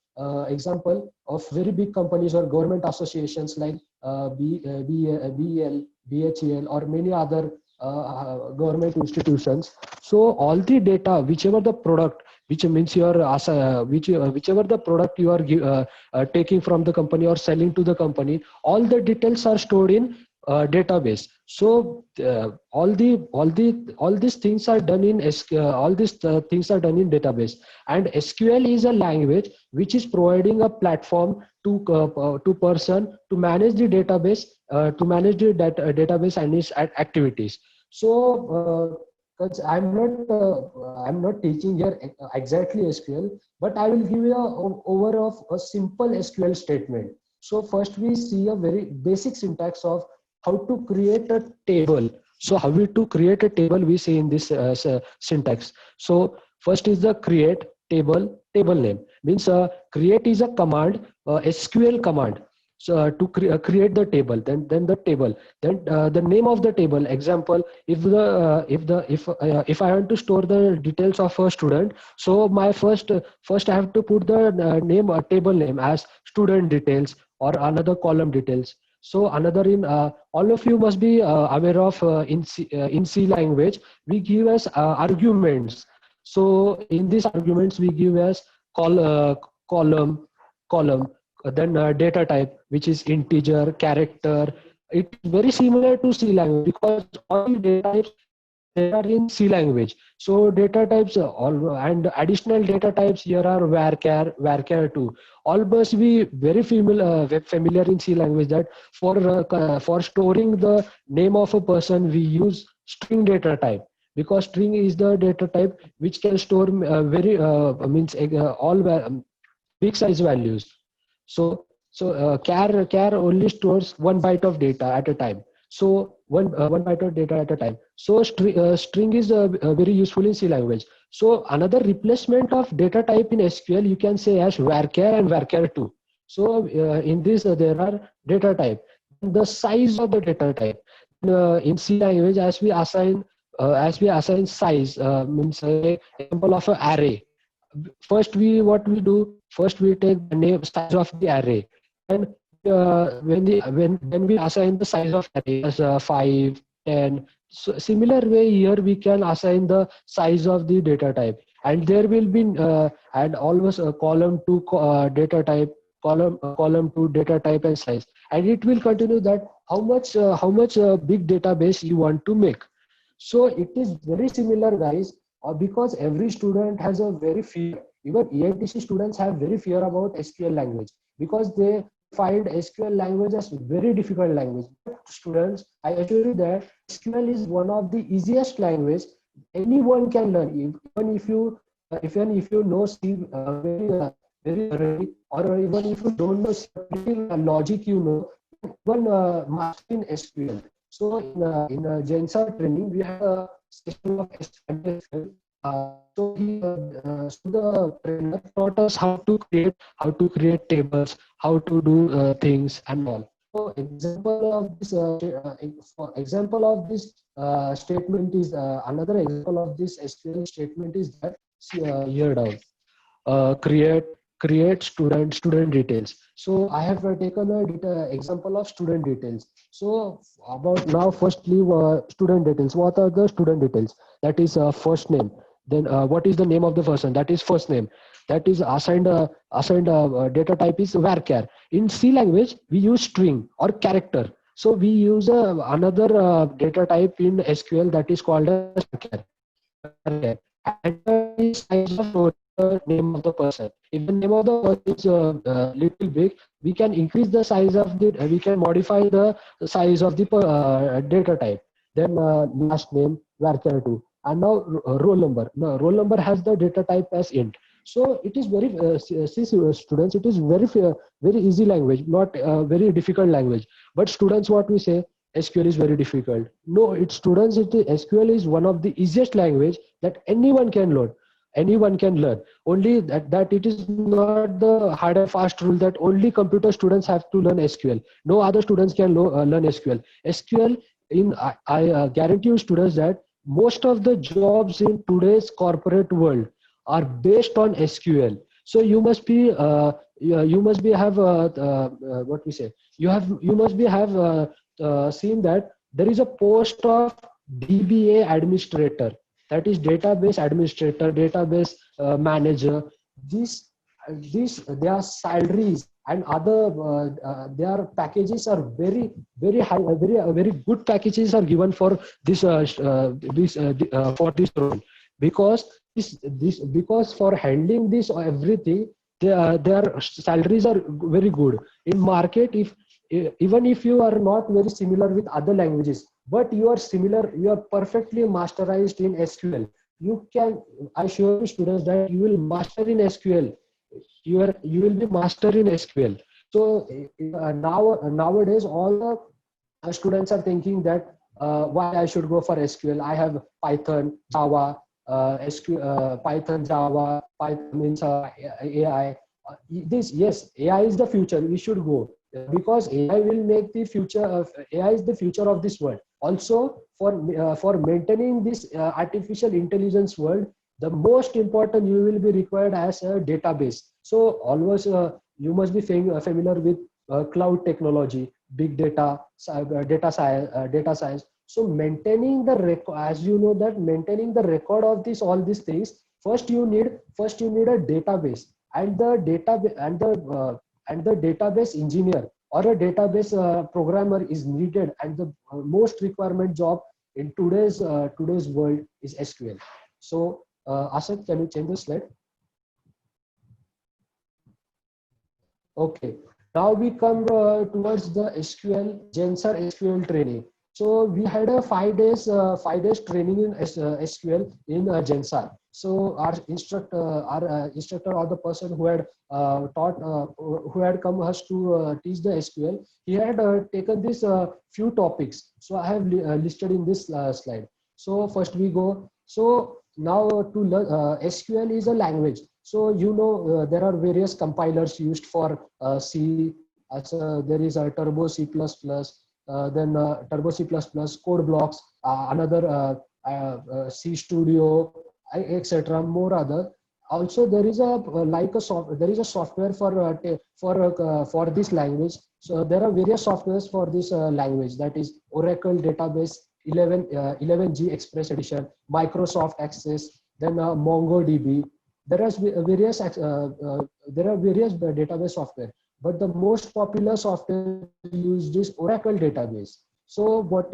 Speaker 5: example of very big companies or government associations like BEL, BHEL, or many other government institutions. So all the data, whichever the product, which means whichever the product you are taking from the company or selling to the company, all the details are stored in database. So all these things are done in SQL. All these things are done in database. And SQL is a language which is providing a platform to person to manage the database, database and its activities. So I'm not teaching here exactly SQL, but I will give you a over of a simple SQL statement. So first we see a very basic syntax of how to create a table. So how to create a table we see in this syntax. So first is the create table name. Means create is a command, SQL command. So to create the table, then the table, then the name of the table. Example, if I want to store the details of a student, so my first I have to put the name, table name as student details, or another column details. So another in all of you must be aware of in C language we give as arguments. So in these arguments we give as column, then data type, which is integer, character. It's very similar to C language because all data types they are in C language. So data types all and additional data types here are varchar, var2. All must be very familiar in C language that for storing the name of a person we use string data type, because string is the data type which can store all big size values. So char only stores 1 byte of data at a time. So one byte of data at a time. So string is very useful in C language. So another replacement of data type in SQL you can say as varchar and varchar2. So in this there are data type. The size of the data type in C language, as we assign size, means example of an array. First what we do, first we take the name size of the array, and when we assign the size of array as 5, 10. So similar way here we can assign the size of the data type, and there will be and always a column to data type, column to data type and size, and it will continue that how much big database you want to make. So it is very similar, guys, because every student has a very fear. Even EITC students have very fear about SQL language because they find SQL language as very difficult language. But students, I assure you that SQL is one of the easiest language anyone can learn. Even if you know C very early, or even if you don't know logic, even mastering SQL. So in Jensar training, we had a session of SQL. So the trainer taught us how to create tables, how to do things and all. So example of this statement is another example of this SQL statement is that here down create student details. So I have taken a example of student details. So about now, firstly, student details. What are the student details? That is first name. Then what is the name of the person? That is first name. That is assigned data type is varchar. In C language, we use string or character. So we use another data type in SQL that is called as varchar. And the size of name of the person. If the name of the person is little big, we can increase the size of the. We can modify the size of the data type. Then last name varchar 2, and now roll number. Now roll number has the data type as int. So it is very students. It is very easy language, not very difficult language. But students, what we say, SQL is very difficult. No, it's students. SQL is one of the easiest language that anyone can learn. Anyone can learn. Only that it is not the hard and fast rule that only computer students have to learn SQL. No other students can learn SQL. SQL I guarantee you students that most of the jobs in today's corporate world are based on SQL. So you must be have what we say. You must be have seen that there is a post of DBA administrator, that is database administrator, database manager. These their salaries and other their packages are very high, very good packages are given for this for this role, because because for handling this everything, their salaries are very good in market. If even if you are not very similar with other languages, but you are similar, you are perfectly masterized in SQL, you can, I assure you students that you will master in SQL. You will be master in SQL. So nowadays all the students are thinking that why I should go for SQL. I have Python, Java, SQL, Python, Java. Python means AI. Yes, AI is the future. We should go, because AI will make the future of AI is the future of this world. Also, for maintaining this artificial intelligence world, the most important you will be required as a database. So always you must be familiar with cloud technology, big data, data science. So maintaining the record, as you know that maintaining the record of all these things, first you need a database, and the database engineer or a database programmer is needed, and the most requirement job in today's world is SQL. So Asad, can you change the slide? Okay, now we come towards the Jensar SQL training. So we had a 5 days training in SQL in Jensar. So our instructor or the person who had who had come us to teach the SQL, he had taken this few topics. So I have listed in this slide. So first we go. So now to learn SQL is a language. So you know there are various compilers used for C. There is a Turbo C++, then Turbo C++, Code Blocks, another C Studio, etc. More other. Also, there is a software for this language. So there are various softwares for this language. That is Oracle Database 11G Express Edition, Microsoft Access, then MongoDB. There are various database software, but the most popular software used is Oracle database. So what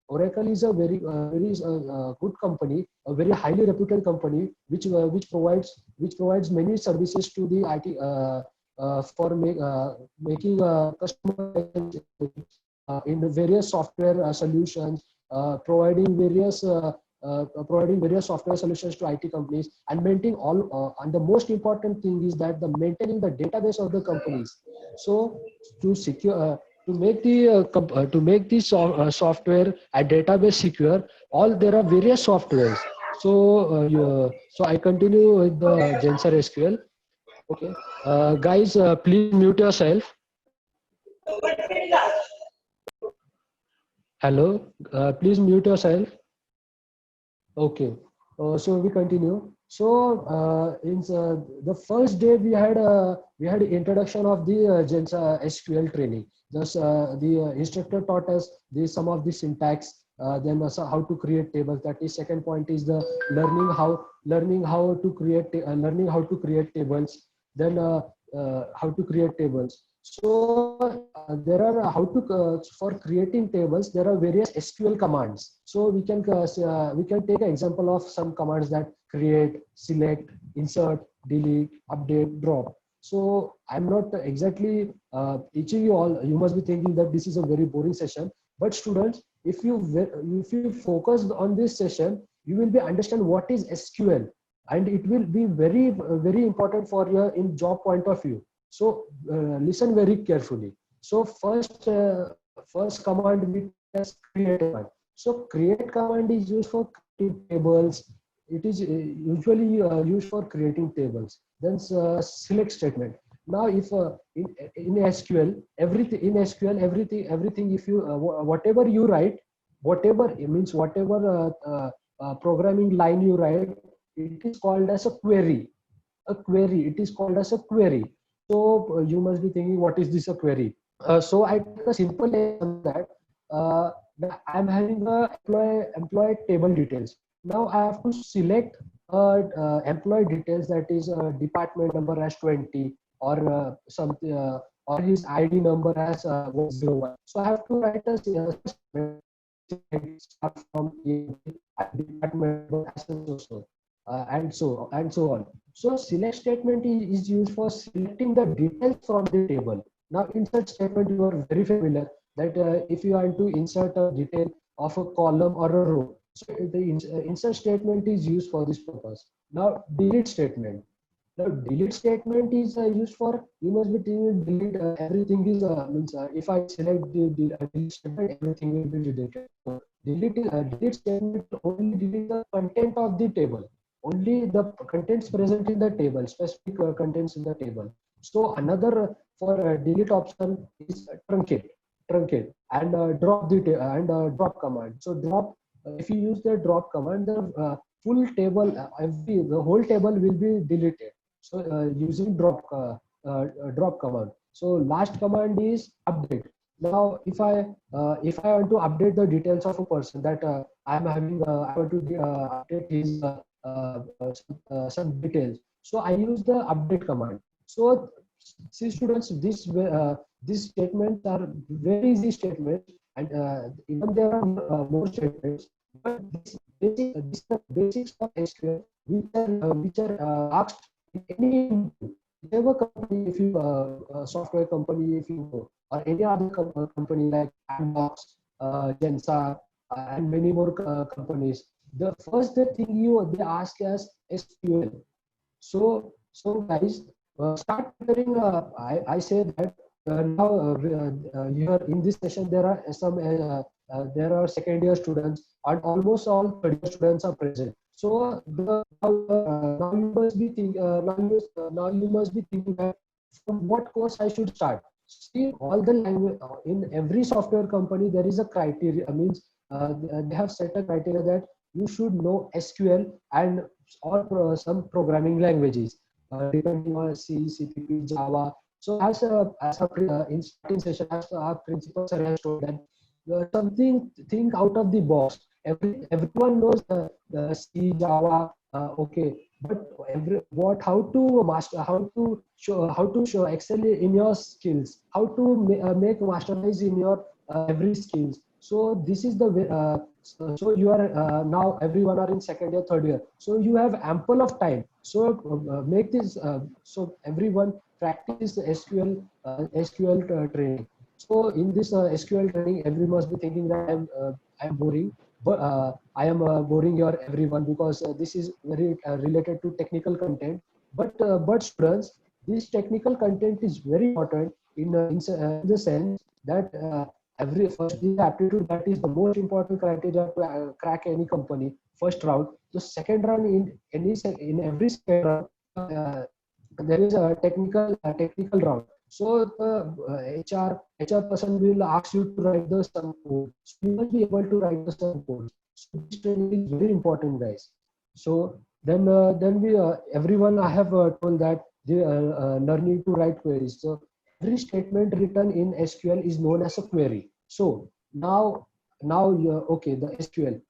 Speaker 5: Oracle is a very good company, a very highly reputed company, which provides many services to the IT for making customer in various software solutions, providing various software solutions to IT companies, and maintaining all. And the most important thing is that maintaining the database of the companies. So to to make the software and database secure, there are various softwares. So I continue with the Gensar SQL. Okay, guys, please mute yourself. Hello, please mute yourself. Okay, so we continue. So in the first day we had introduction of the Gensar SQL training. Just the instructor taught us some of the syntax. Then also how to create tables. That is second point is the learning how to create tables. Then how to create tables. So there are for creating tables there are various SQL commands. So we can take an example of some commands that create, select, insert, delete, update, drop. So I'm not exactly teaching you all. You must be thinking that this is a very boring session. But students, if you focus on this session, you will be understand what is SQL, and it will be very very important for your in job point of view. So listen very carefully. So first command we test create command. So create command is used for creating tables. It is usually used for creating tables. Then select statement. Now if in SQL everything if you whatever you write, whatever it means whatever programming line you write, it is called as a query. It is called as a query. So you must be thinking, what is this a query? So I take a simple example that I'm having a employee table details. Now I have to select employee details, that is department number as 20 or something or his ID number as 101. So I have to write a start from department as so. And so on. So select statement is used for selecting the details from the table. Now insert statement, you are very familiar that if you want to insert a detail of a column or a row, so the insert statement is used for this purpose. Now delete statement. Now delete statement is used for, you must be delete everything is means if I select the delete statement, everything will be deleted. So delete statement only delete the content of the table. Only the contents present in the table, specific contents in the table. So another for delete option is truncate and drop drop command. So drop, if you use the drop command, the full table, the whole table will be deleted. So using drop command. So last command is update. Now if I want to update the details of a person that I want to update his some details. So I use the update command. So see students, these statements are very easy statements, and even there are more statements. But these are basics of SQL which are asked in any whatever company, if you software company, if you go, or any other company like Amdocs, Gensar, and many more companies. The first thing they ask us SQL. So guys, start preparing. I say that now here in this session there are some there are second year students and almost all third year students are present. So now you must be thinking that from what course I should start. See, all the language in every software company there is a criteria. Means they have set a criteria that you should know SQL and or some programming languages, depending on C, CPP, Java. So as in starting session, as our principal sir has told that think out of the box. Everyone knows the C, Java, okay, but how to show excel in your skills, how to make masterize in your every skills. So this is the way. So you are now everyone are in second year, third year. So you have ample of time. So make this. So everyone practice the SQL training. So in this SQL training, everyone must be thinking that I'm boring, but I am boring your everyone because this is very related to technical content. But students, this technical content is very important in the sense that every first the aptitude, that is the most important criteria to crack any company first round. The second round, in every second round, there is a technical round. So the HR person will ask you to write the some code. So you must be able to write the some code. So this training is very important, guys. So then we everyone I have told that the learning to write queries. So every statement written in SQL is known as a query. So now okay, the SQL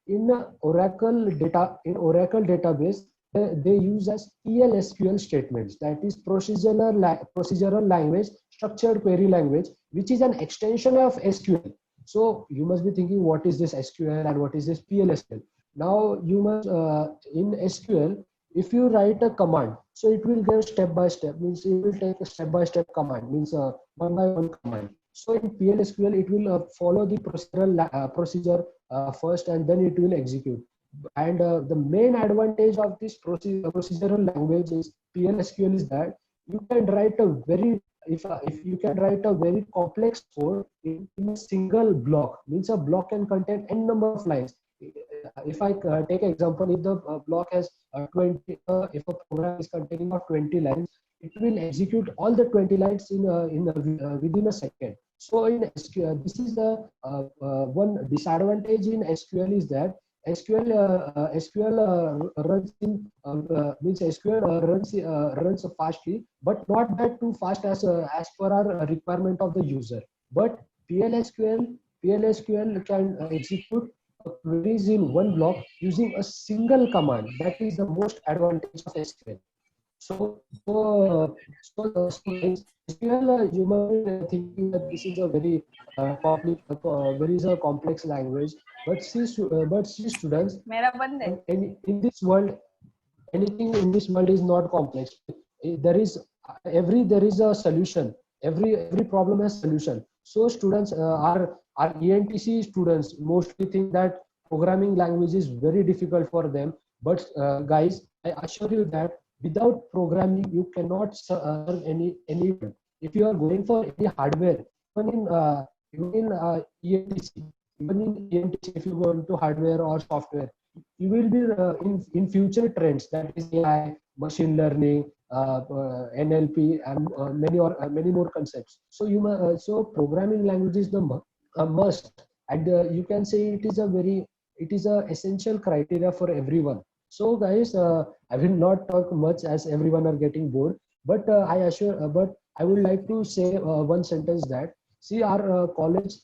Speaker 5: in Oracle database, they use as PLSQL statements, that is procedural language structured query language, which is an extension of SQL. So you must be thinking, what is this SQL and what is this PLSQL? Now you must in SQL, if you write a command, so it will go step by step, means it will take a step by step command, means one by one command. So in PLSQL, it will follow the procedure first, and then it will execute. And the main advantage of this procedural language is PLSQL is that you can write a very if you can write a very complex code in a single block, means a block can contain n number of lines. If I take an example, if the block has 20, if a program is containing of 20 lines, it will execute all the 20 lines within a second. So in SQL, this is the one disadvantage in SQL is that SQL runs in means SQL runs fastly, but not that too fast as per our requirement of the user. But PLSQL can execute queries in one block using a single command. That is the most advantage of SQL. So SQL, you might be thinking that this is a very complex language, but see students, in this world, anything in this world is not complex. There is a solution. Every problem has solution. So students, our ENTC students mostly think that programming language is very difficult for them. But guys, I assure you that without programming, you cannot serve any. If you are going for any hardware, even in ENTC, if you go into hardware or software, you will be in future trends, that is AI, machine learning, NLP, and many more concepts. So so programming language is the must, and you can say it is a essential criteria for everyone. So guys, I will not talk much as everyone are getting bored, but but I would like to say one sentence that, see, our college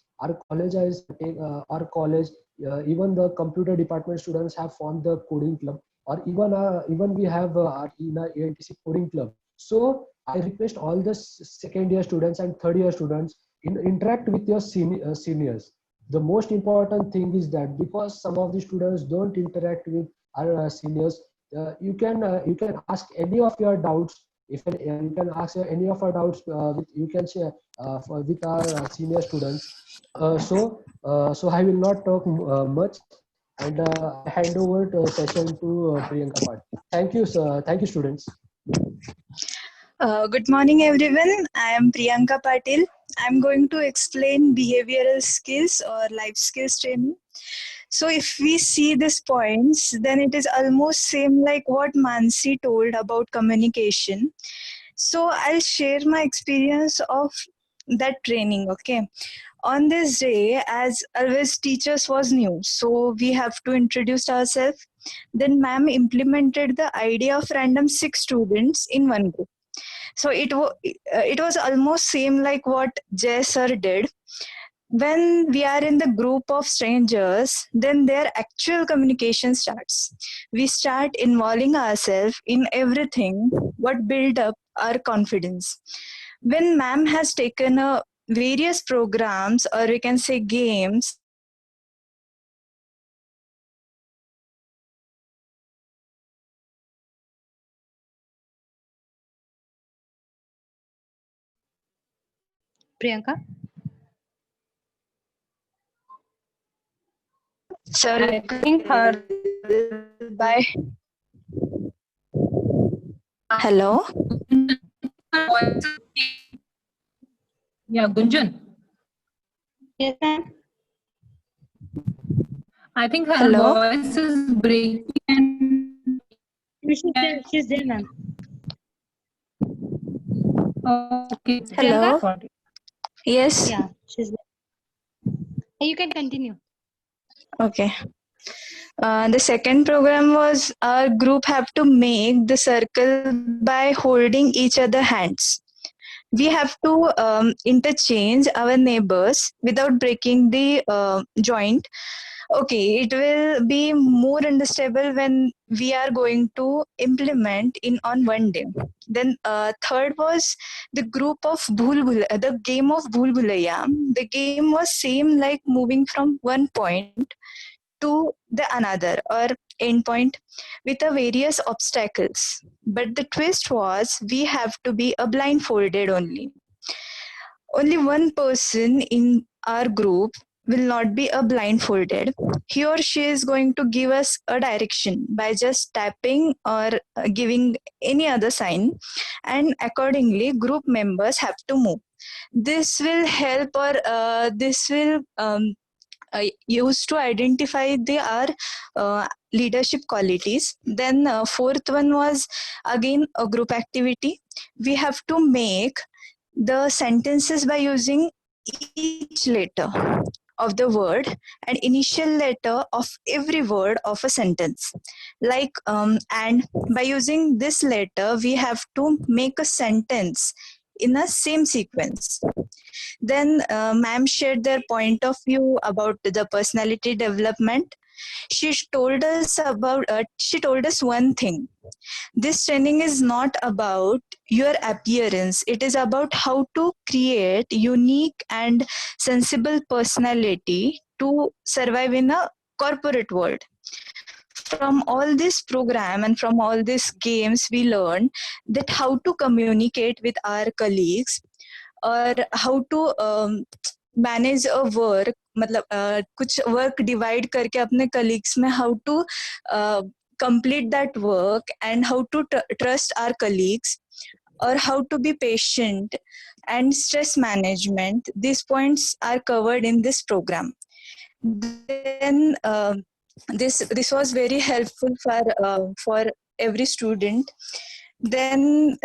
Speaker 5: even the computer department students have formed the coding club, or even we have our ENTC coding club. So I request all the second year students and third year students interact with your seniors. The most important thing is that, because some of the students don't interact with our seniors, you can ask any of your doubts. If you can ask any of our doubts, you can share with our senior students. So I will not talk much, and hand over the session to Priyanka Patil. Thank you, sir. Thank you, students.
Speaker 2: Good morning, everyone. I am Priyanka Patil. I'm going to explain behavioral skills or life skills training. So if we see these points, then it is almost same like what Mansi told about communication. So I'll share my experience of that training, okay? On this day, as always, teachers was new, so we have to introduce ourselves. Then ma'am implemented the idea of random 6 students in one group. So it was almost same like what Jay sir did. When we are in the group of strangers, then their actual communication starts. We start involving ourselves in everything what build up our confidence. When ma'am has taken various programs, or we can say games,
Speaker 4: Priyanka?
Speaker 2: sir, I think her. Bye. Hello.
Speaker 3: Yeah, Gunjan.
Speaker 4: Yes, ma'am.
Speaker 3: I think her
Speaker 2: Hello?
Speaker 3: voice is breaking. And
Speaker 4: She's there, ma'am.
Speaker 3: okay.
Speaker 4: Priyanka?
Speaker 2: Hello?
Speaker 3: Got it.
Speaker 2: Yes.
Speaker 4: Yeah, she's there. You can continue.
Speaker 2: Okay. The second program was our group have to make the circle by holding each other hands. We have to interchange our neighbors without breaking the joint. Okay, it will be more understandable when we are going to implement in on one day. Then third was the group of the game of Bhool Bhulaiya. The game was same like moving from one point to the another or endpoint with a various obstacles. But the twist was we have to be a blindfolded only. Only one person in our group will not be a blindfolded. He or she is going to give us a direction by just tapping or giving any other sign, and accordingly group members have to move. This will help or this will used to identify their leadership qualities. Then fourth one was again a group activity. We have to make the sentences by using each letter of the word and initial letter of every word of a sentence. Like and by using this letter we have to make a sentence in a same sequence. Then ma'am shared their point of view about the personality development. She told us one thing: this training is not about your appearance, it is about how to create unique and sensible personality to survive in a corporate world. From all this program and from all these games we learn that how to communicate with our colleagues और how to manage a work, मतलब कुछ work divide करके अपने colleagues में how to complete that work and how to trust our colleagues or how to be patient and stress management. These points are covered in this program. Then this was very helpful for every student. Then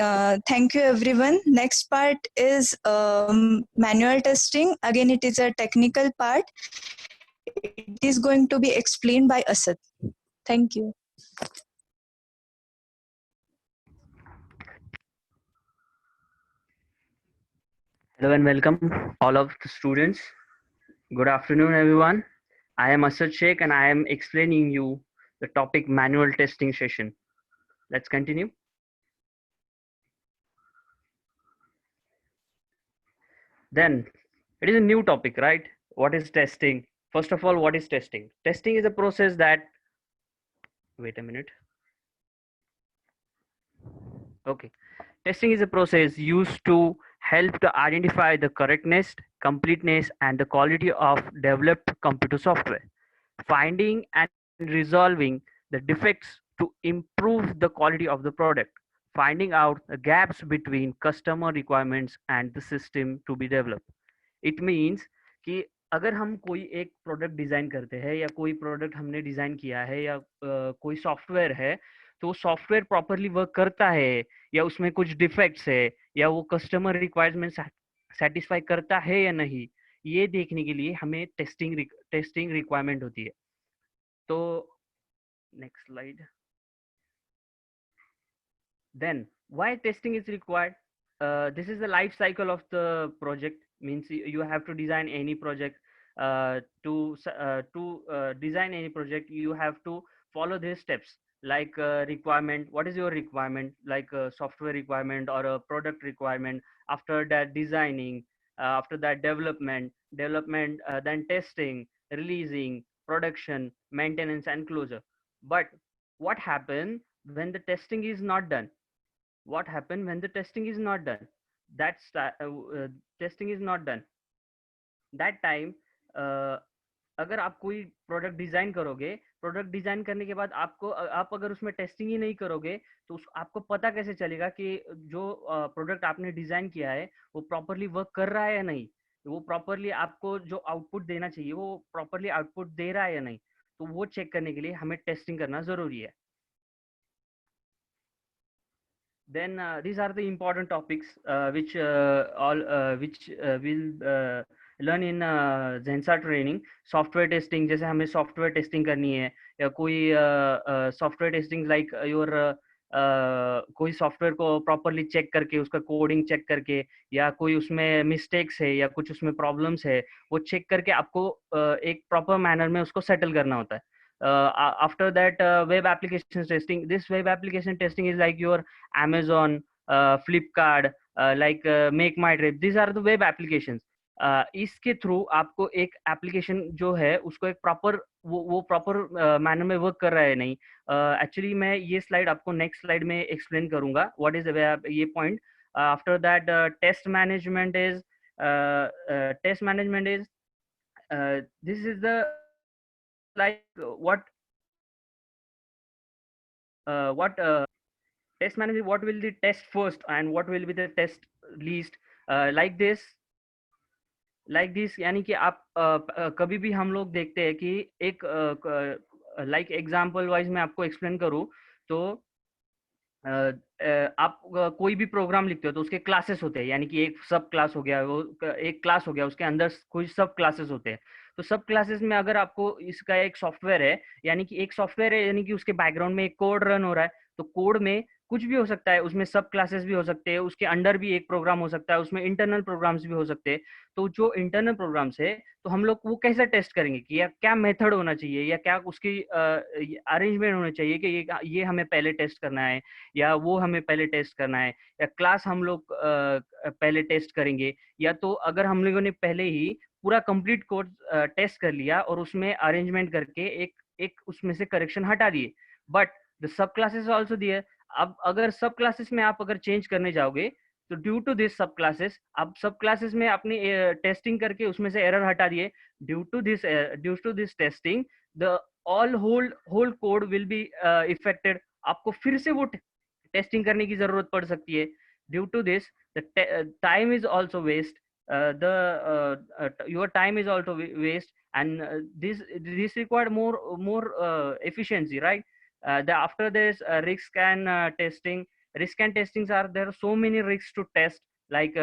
Speaker 2: thank you everyone. Next part is manual testing. Again, it is a technical part. It is going to be explained by Asad. Thank you.
Speaker 6: Hello and welcome all of the students. Good afternoon everyone. I am Asad Sheikh and I am explaining you the topic manual testing session. Let's continue. Then it is a new topic, right? What is testing? First of all, what is testing? Testing is a process that, wait a minute. Okay. Testing is a process used to help to identify the correctness, completeness, and the quality of developed computer software. Finding and resolving the defects to improve the quality of the product. Finding out the gaps between customer requirements and the system to be developed. It means कि अगर हम कोई एक product design करते हैं या कोई product हमने डिजाइन किया है या कोई सॉफ्टवेयर है, तो सॉफ्टवेयर प्रॉपरली वर्क करता है या उसमें कुछ डिफेक्ट्स है या वो कस्टमर रिक्वायरमेंट सेटिस्फाई करता है या नहीं, ये देखने के लिए हमें टेस्टिंग रिक्वायरमेंट होती है. तो next slide. Then why testing is required? This is the life cycle of the project. Means you have to design any project. To design any project, you have to follow these steps, like requirement. What is your requirement? Like a software requirement or a product requirement. After that, designing. After that, development. Then testing, releasing, production, maintenance, and closure. But what happens when the testing is not done? What happens when the testing is not done? Testing is not done. That time, अगर आप कोई product design करोगे, product design करने के बाद आप अगर उसमें टेस्टिंग ही नहीं करोगे, तो आपको पता कैसे चलेगा कि जो प्रोडक्ट आपने डिजाइन किया है वो प्रॉपरली वर्क कर रहा है या नहीं? वो प्रॉपरली आपको जो आउटपुट देना चाहिए वो प्रॉपरली आउटपुट दे रहा है या नहीं, तो वो चेक करने के लिए हमें टेस्टिंग करना जरूरी है. Then these are the important topics which we'll learn in Zensa training. Software testing, जैसे हमें software testing करनी है, या कोई software testing like your कोई सॉफ्टवेयर को प्रॉपरली चेक करके उसका कोडिंग चेक करके, या कोई उसमें मिस्टेक्स है या कुछ उसमें प्रॉब्लम्स है, वो चेक करके आपको एक प्रॉपर मैनर में उसको सेटल करना होता है. After that, web application testing. This web application testing is like your Amazon, Flipkart, like Make My Trip. These are the web applications. इसके थ्रू आपको एक एप्लीकेशन जो है उसको एक प्रॉपर वो प्रॉपर मैनर में वर्क कर रहा है नहीं. एक्चुअली मैं ये स्लाइड आपको नेक्स्ट स्लाइड में एक्सप्लेन करूंगा व्हाट इज ये point. After that test management is this is the like what test manager, what will the test first and what will be the test least, like this यानी कि आप कभी भी हम लोग देखते हैं कि एक लाइक एग्जांपल वाइज मैं आपको एक्सप्लेन करूं तो आप कोई भी प्रोग्राम लिखते हो तो उसके क्लासेस होते हैं, यानी कि एक सब क्लास हो गया, वो एक क्लास हो गया, उसके अंदर कुछ सब क्लासेस होते हैं. तो सब क्लासेस में अगर आपको इसका एक सॉफ्टवेयर है, यानी कि एक सॉफ्टवेयर है, यानी कि उसके बैकग्राउंड में एक कोड रन हो रहा है, तो कोड में कुछ भी हो सकता है, उसमें सब क्लासेस भी हो सकते हैं, उसके अंडर भी एक प्रोग्राम हो सकता है, उसमें इंटरनल प्रोग्राम्स भी हो सकते हैं. तो जो इंटरनल प्रोग्राम्स है तो हम लोग वो कैसे टेस्ट करेंगे कि या क्या मेथड होना चाहिए या क्या उसकी अरेंजमेंट होना चाहिए कि ये हमें पहले टेस्ट करना है या वो हमें पहले टेस्ट करना है, या क्लास हम लोग पहले टेस्ट करेंगे, या तो अगर हम लोगों ने पहले ही पूरा कंप्लीट कोड टेस्ट कर लिया और उसमें अरेंजमेंट करके एक उसमें से करेक्शन हटा दिए, but the sub classes also दिए. अब अगर सब क्लासेस में आप अगर चेंज करने जाओगे तो ड्यू टू दिस सब क्लासेस, अब सब क्लासेस में अपनी टेस्टिंग करके उसमें से एरर हटा दिए, due to this testing the whole code will be affected. आपको फिर से वो टेस्टिंग करने की जरूरत पड़ सकती है. Due to this the time is also waste, your time is also waste, and this required more efficiency, right? After this risk and testings are there are so many risks to test, like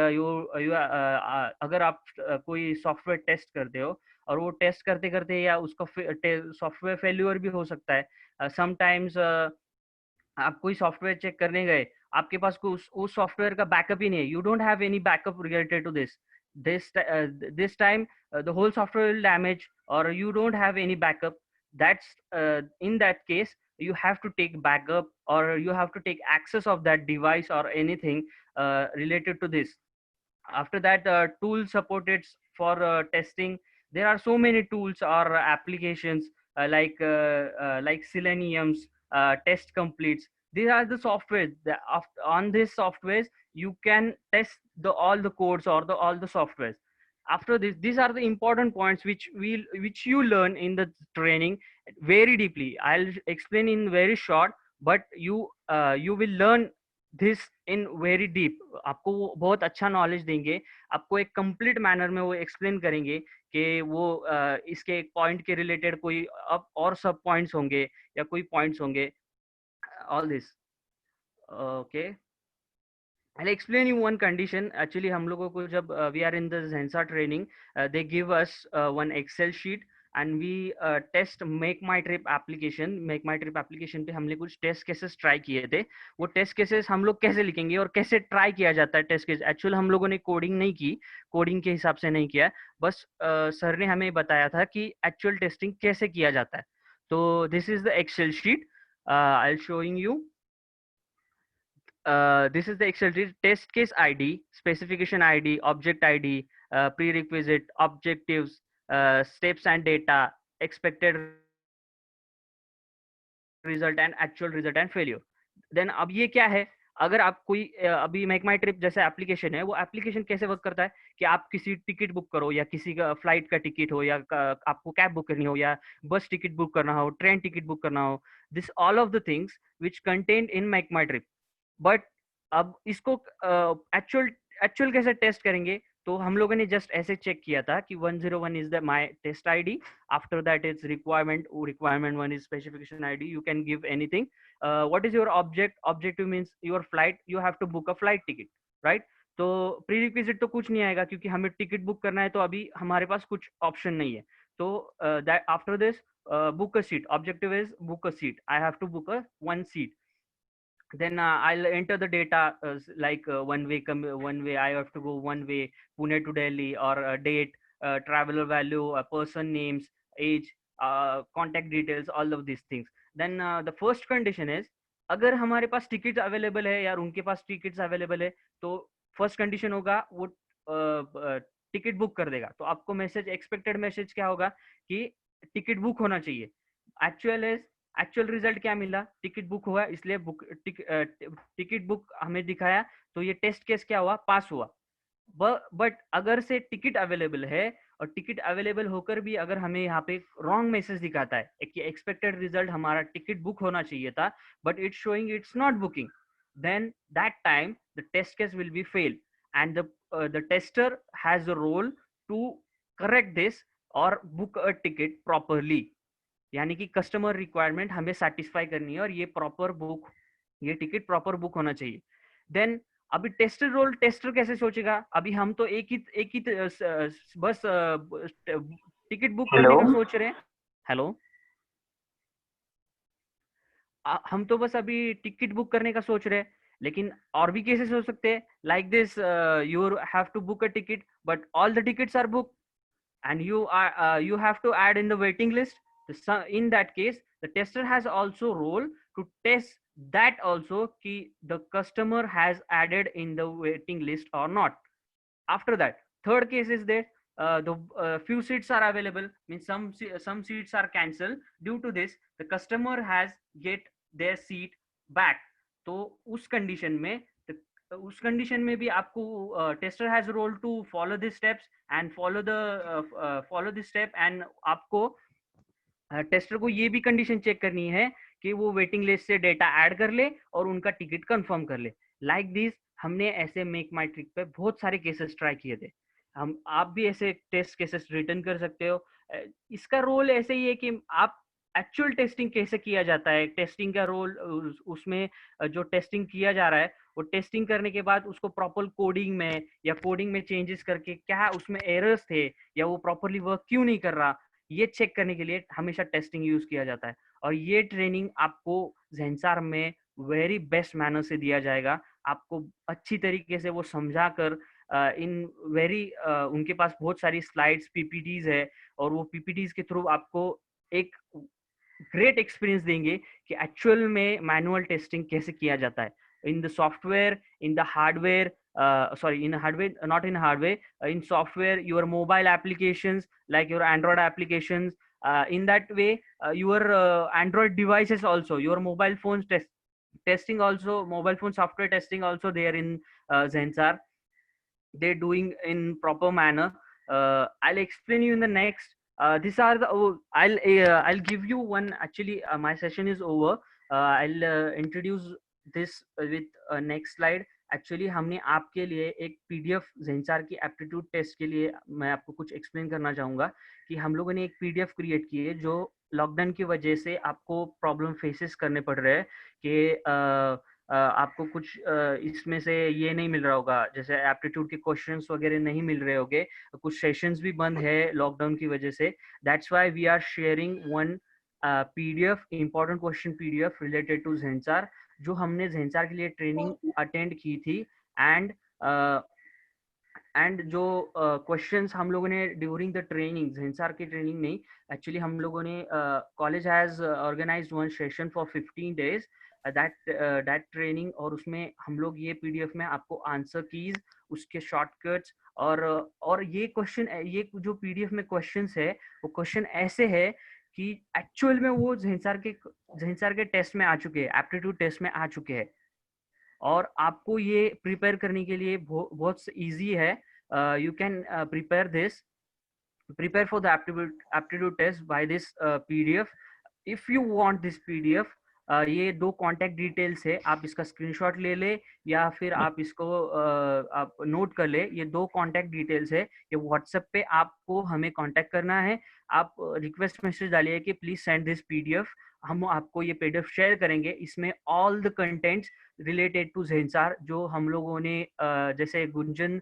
Speaker 6: अगर आप कोई software test करते हो और वो test करते करते या उसका सॉफ्टवेयर फेल्यूर भी हो सकता है. समटाइम्स आप कोई सॉफ्टवेयर चेक करने गए, आपके पास उस सॉफ्टवेयर का बैकअप ही नहीं है, you don't have any backup related to this time the whole software will damage or you don't have any backup. That's in that case you have to take backup or you have to take access of that device or anything related to this. After that, tools supported for testing. There are so many tools or applications like Selenium's test completes. These are the software that on these softwares you can test all the codes or all the softwares. After this, these are the important points which you learn in the training very deeply. I'll explain in very short, but you will learn this in very deep. आपको वो बहुत अच्छा knowledge देंगे, आपको एक complete manner में वो explain करेंगे कि वो इसके एक पॉइंट के रिलेटेड कोई अब और सब पॉइंट्स होंगे या कोई पॉइंट्स होंगे, all this. Okay, I'll explain you one condition. Actually हम लोगों को जब we are in the Zensa training, they give us one Excel sheet and we test Make My Trip application. Make My Trip application पे हमने कुछ test cases try किए थे. वो टेस्ट केसेस हम लोग कैसे लिखेंगे और कैसे ट्राई किया जाता है टेस्ट केस. एक्चुअल हम लोगों ने कोडिंग नहीं की, कोडिंग के हिसाब से नहीं किया, बस सर ने हमें बताया था कि एक्चुअल टेस्टिंग कैसे किया जाता है. तो this is the Excel sheet. I'll showing you. This is the Excel sheet. Test case ID, specification ID, object ID, prerequisite, objectives, steps and data, expected result and actual result and failure. Then अब ये क्या है, अगर आप कोई अभी make माई trip जैसा application है, वो एप्लीकेशन कैसे वर्क करता है कि आप किसी टिकट बुक करो या किसी का फ्लाइट का टिकट हो या आपको कैब बुक करनी हो या बस टिकट बुक करना हो, ट्रेन टिकट बुक करना हो, this all of the things which contained in make my trip. But अब इसको एक्चुअल कैसे टेस्ट करेंगे, तो हम लोगों ने जस्ट ऐसे चेक किया था कि 101 is the my test ID, after that is requirement 1 is specification ID, you can give anything. What is your objective means your flight, you have to book a flight ticket, right. तो prerequisite तो कुछ नहीं आएगा क्योंकि हमें ticket book करना है, तो अभी हमारे पास कुछ ऑप्शन नहीं है. तो that after this book a seat, objective is book a seat, I have to book a one seat. Then I'll enter the data like one way I have to go one way Pune to Delhi, or date, traveler value, person names, age, contact details, all of these things. Then the first condition is अगर हमारे पास ticket available है या उनके पास tickets available है, तो first condition होगा वो ticket book कर देगा. तो आपको मैसेज, एक्सपेक्टेड मैसेज क्या होगा कि टिकट बुक होना चाहिए. एक्चुअल रिजल्ट क्या मिला, टिकट बुक हुआ, इसलिए टिकट बुक हमें दिखाया, तो ये टेस्ट केस क्या हुआ, पास हुआ. बट अगर से टिकट अवेलेबल है और टिकट अवेलेबल होकर भी अगर हमें यहाँ पे रॉन्ग मैसेज दिखाता है कि एक्सपेक्टेड रिजल्ट हमारा टिकट बुक होना चाहिए था but it's showing it's not booking, then that time the test case will be failed, and the tester has a role to correct this or book a ticket properly. यानी कि customer requirement हमें satisfy करनी है और ये proper book, ये ticket proper book होना चाहिए. देन अभी टेस्टर रोल, टेस्टर कैसे सोचेगा, अभी हम तो एक ही बस टिकट बुक करने का सोच रहे हैं. हेलो, हम तो बस अभी टिकट बुक करने का सोच रहे हैं, लेकिन और भी केसेस हो सकते हैं like this. You have to book a ticket but all the tickets are book and you have to add in the waiting list. In that case the tester has also role to test that also ki the customer has added in the waiting list or not. After that, third case is there, the few seats are available, means some seats are cancelled. Due to this the customer has get their seat back. तो उस condition में भी आपको tester has role to follow this steps and follow this step, and आपको tester को ये भी condition check करनी है कि वो वेटिंग लिस्ट से डेटा ऐड कर ले और उनका टिकट कंफर्म कर ले. लाइक दिस हमने ऐसे मेक माई ट्रिक पे बहुत सारे केसेस ट्राई किए थे. आप भी ऐसे टेस्ट केसेस रिटर्न कर सकते हो. इसका रोल ऐसे ही है कि आप एक्चुअल टेस्टिंग कैसे किया जाता है, टेस्टिंग का रोल, उसमें जो टेस्टिंग किया जा रहा है वो टेस्टिंग करने के बाद उसको प्रॉपर कोडिंग में या कोडिंग में चेंजेस करके क्या उसमें एरर्स थे या वो प्रॉपरली वर्क क्यों नहीं कर रहा, ये चेक करने के लिए हमेशा टेस्टिंग यूज किया जाता है. और ये ट्रेनिंग आपको ज़ेंसार में वेरी बेस्ट मैनर से दिया जाएगा. आपको अच्छी तरीके से वो समझा कर इन वेरी उनके पास बहुत सारी स्लाइड्स, पीपीटीज है, और वो पीपीटीज के थ्रू आपको एक ग्रेट एक्सपीरियंस देंगे कि एक्चुअल में मैनुअल टेस्टिंग कैसे किया जाता है in the software, in the hardware, in hardware, not in hardware, in software, your mobile applications like your Android applications, in that way your Android devices also, your mobile phones testing also, mobile phone software testing also there in Zensar. They're doing in proper manner. I'll explain you in the next. These are the I'll give you one, actually my session is over. I'll introduce this with next slide. Actually हमने आपके लिए एक PDF Zensar की aptitude test के लिए मैं आपको कुछ एक्सप्लेन करना चाहूँगा कि हम लोगों ने एक पीडीएफ क्रिएट की है जो लॉकडाउन की वजह से आपको प्रॉब्लम फेसेस करने पड़ रहे हैं कि आपको कुछ इसमें से ये नहीं मिल रहा होगा, जैसे एप्टीट्यूड के क्वेश्चंस वगैरह नहीं मिल रहे होंगे, कुछ सेशंस भी बंद है लॉकडाउन की वजह से. That's why we are sharing one PDF, important question PDF related to Zensar, जो हमने ज़ेंसार के लिए ट्रेनिंग अटेंड की थी. एंड जो क्वेश्चंस हम लोगों ने ड्यूरिंग द ट्रेनिंग, ज़ेंसार की ट्रेनिंग नहीं, एक्चुअली हम लोगों ने college has organised one session for 15 days that training, और उसमें हम लोग ये पीडीएफ में आपको आंसर कीज, उसके शॉर्टकट्स और ये क्वेश्चन, ये जो पीडीएफ में क्वेश्चंस है वो क्वेश्चन ऐसे है कि एक्चुअल में वो ज़ेंसार के टेस्ट में आ चुके हैं, एप्टीट्यूड टेस्ट में आ चुके हैं, और आपको ये प्रिपेयर करने के लिए बहुत इजी है. You can prepare for the aptitude test by this PDF. If you want this PDF, ये 2 कांटेक्ट डिटेल्स है, आप इसका स्क्रीनशॉट ले ले या फिर आप इसको आप नोट कर ले। ये 2 कांटेक्ट डिटेल्स है, ये व्हाट्सएप पे आपको हमें कांटेक्ट करना है। आप रिक्वेस्ट मैसेज डालिए कि प्लीज सेंड दिस पीडीएफ, हम आपको ये पीडीएफ शेयर करेंगे। इसमें all the contents related to Zensar जो हम लोगों ने जैसे Gunjan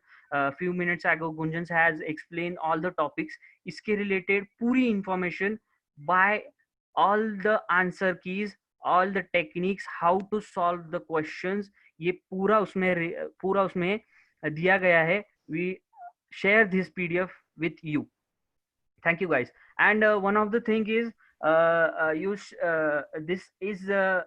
Speaker 6: few minutes ago Gunjan has explained all the topics, इसके रिलेटेड पूरी information by all the answer keys, all the techniques, how to solve the questions, ये पूरा उसमें दिया गया है। We share this PDF with you. Thank you guys. And one of the thing is this is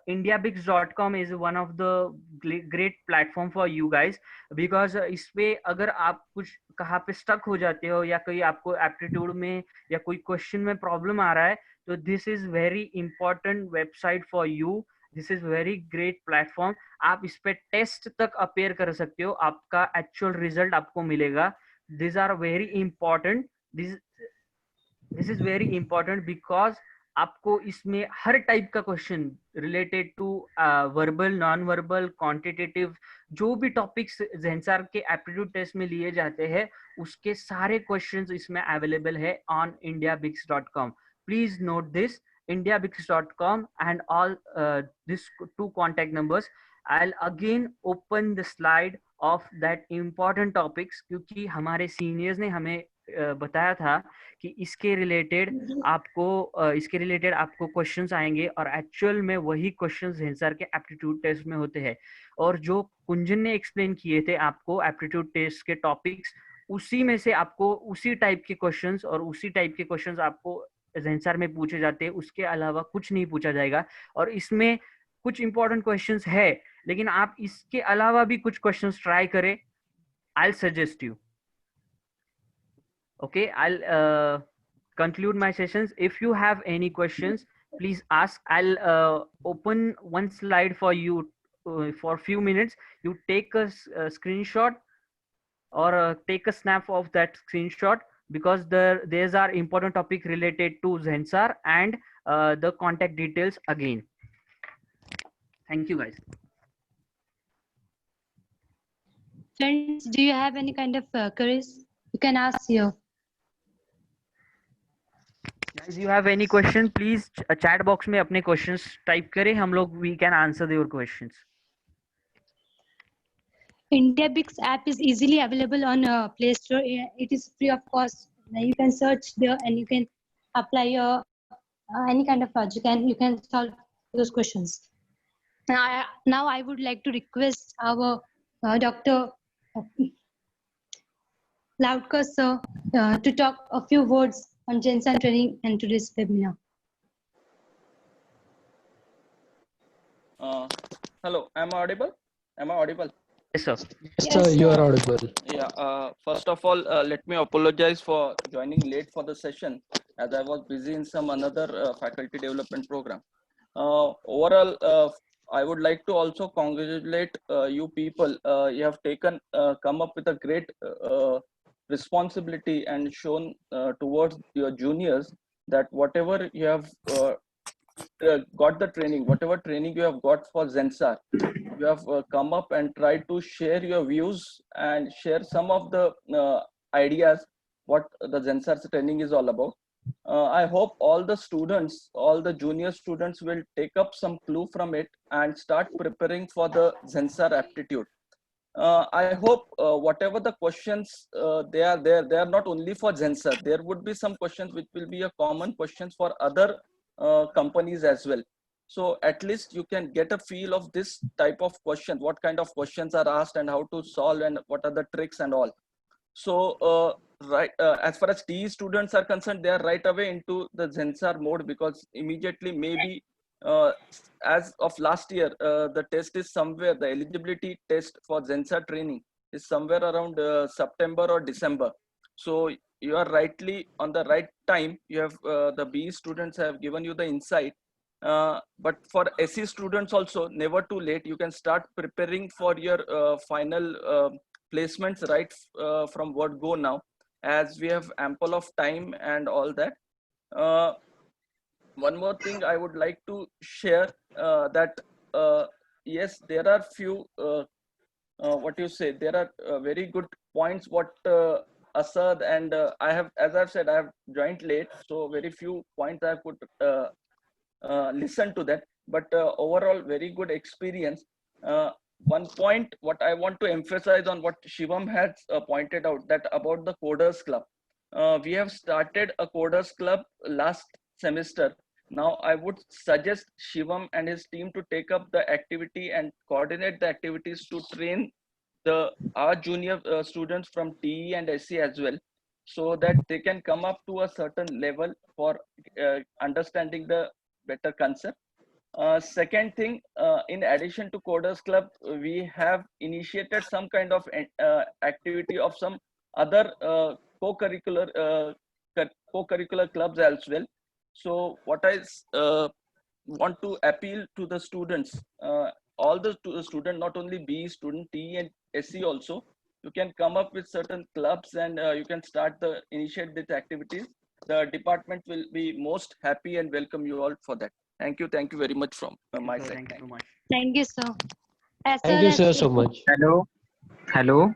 Speaker 6: indiabix.com is one of the great platform for you guys, because इसपे अगर आप कुछ कहाँ पे स्टक हो जाते हो या कोई आपको एप्टीट्यूड में या कोई क्वेश्चन में प्रॉब्लम आ रहा है, तो this is very important website for you. This is very great platform. आप इस पे टेस्ट तक अपेयर कर सकते हो, आपका एक्चुअल रिजल्ट आपको मिलेगा। This are very important, this is very important because आपको इसमें हर टाइप का question related to verbal, non verbal, quantitative, जो भी टॉपिक्स ज़ेंसार के एप्टीट्यूड टेस्ट में लिए जाते हैं उसके सारे क्वेश्चंस इसमें अवेलेबल है on indiabix.com. Please note this, indiabix.com and all these 2 contact numbers. I'll again open the slide of that important topics, क्योंकि हमारे सीनियर्स ने हमें बताया था कि इसके रिलेटेड आपको क्वेश्चंस आएंगे और एक्चुअल में वही क्वेश्चंस ज़ेंसार के एप्टीट्यूड टेस्ट में होते हैं। और जो कुंजन ने एक्सप्लेन किए थे आपको एप्टीट्यूड टेस्ट के टॉपिक्स, उसी में से आपको उसी टाइप के क्वेश्चंस और उसी टाइप के क्वेश्चंस आपको ज़ेंसार में पूछे जाते हैं, उसके अलावा कुछ नहीं पूछा जाएगा। और इसमें कुछ इंपॉर्टेंट क्वेश्चंस है, लेकिन आप इसके अलावा भी कुछ क्वेश्चंस ट्राई करें। I'll suggest you. Okay, I'll conclude my sessions. If you have any questions, please ask. I'll open one slide for you for a few minutes. You take a screenshot or take a snap of that screenshot, because there's are important topic related to Zensar and the contact details again. Thank you guys.
Speaker 4: Friends, do you have any kind of queries? You can ask here.
Speaker 6: Guys, you have any question, please chat box में अपने questions type करें, हम लोग we can answer your questions.
Speaker 4: IndiaBix app is easily available on Play Store. It is free of cost. You can search there and you can apply your any kind of project and you can solve those questions. Now I would like to request our Dr. Loudkar sir to talk a few words on Zensar training and today's webinar.
Speaker 7: Hello, am I audible?
Speaker 6: Yes sir.
Speaker 5: Yes, sir, you are audible.
Speaker 7: Yeah, first of all, let me apologize for joining late for the session, as I was busy in some another faculty development program. Overall, I would like to also congratulate you people. You have come up with a great responsibility and shown towards your juniors that whatever you have got the training, whatever training you have got for Zensar, you have come up and tried to share your views and share some of the ideas what the Zensar training is all about. I hope all the students, all the junior students will take up some clue from it and start preparing for the Zensar aptitude. I hope whatever the questions they are not only for Zensar. There would be some questions which will be a common questions for other companies as well. So at least you can get a feel of this type of question, what kind of questions are asked and how to solve and what are the tricks and all. So as far as TE students are concerned, they are right away into the Zensar mode, because immediately maybe as of last year, the test is somewhere, the eligibility test for Zensar training is somewhere around September or December. So you are rightly on the right time. You have the BE students have given you the insight. But for SE students also, never too late. You can start preparing for your final placements right from word go now, as we have ample of time and all that. one more thing I would like to share, that yes, there are few what you say, there are very good points what Asad and I have, as I've said, I have joined late, so very few points I could listen to that, but overall very good experience. One point what I want to emphasize on what Shivam has pointed out, that about the Coders Club. We have started a Coders Club last semester. Now I would suggest Shivam and his team to take up the activity and coordinate the activities to train our junior students from TE and SC as well, so that they can come up to a certain level for understanding the better concept. Second thing, in addition to Coders Club, we have initiated some kind of activity of some other co-curricular clubs as well. So what I want to appeal to the students, all the students, not only BE student, TE and SC also, you can come up with certain clubs and you can initiate these activities. The department will be most happy and welcome you all for that. Thank you very much from my side.
Speaker 6: Thank you so much.
Speaker 4: Thank you, sir.
Speaker 5: Thank you, sir, so much.
Speaker 6: Hello.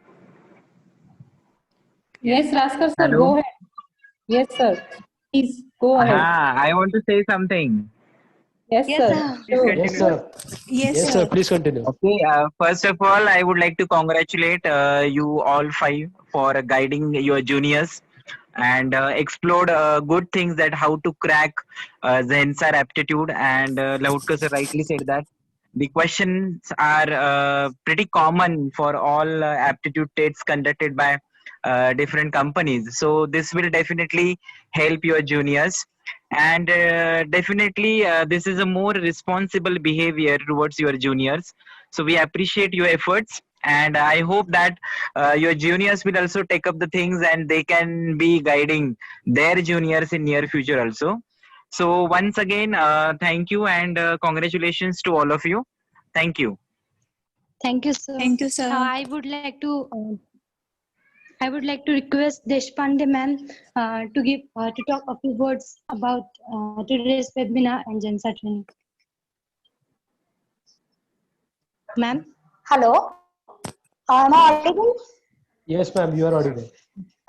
Speaker 8: Yes, Raskar sir,
Speaker 9: Hello?
Speaker 8: go ahead. Yes, sir. Please go ahead.
Speaker 9: I want to say something.
Speaker 8: Yes,
Speaker 4: Yes,
Speaker 8: sir.
Speaker 4: sir.
Speaker 8: Sure.
Speaker 5: Yes, sir. Yes, sir. Please continue.
Speaker 9: Okay. First of all, I would like to congratulate you all five for guiding your juniors and explored good things, that how to crack Zensar aptitude. And Lautkas rightly said that the questions are pretty common for all aptitude tests conducted by different companies. So this will definitely help your juniors. And definitely this is a more responsible behavior towards your juniors. So we appreciate your efforts. And I hope that your juniors will also take up the things and they can be guiding their juniors in near future also. So once again, thank you and congratulations to all of you. Thank you.
Speaker 4: Thank you, sir.
Speaker 10: Thank you, sir.
Speaker 4: I would like to request Deshpande ma'am to talk a few words about today's webinar and Zensar training. Ma'am.
Speaker 11: Hello. Am I audible?
Speaker 5: Yes, ma'am, you are audible.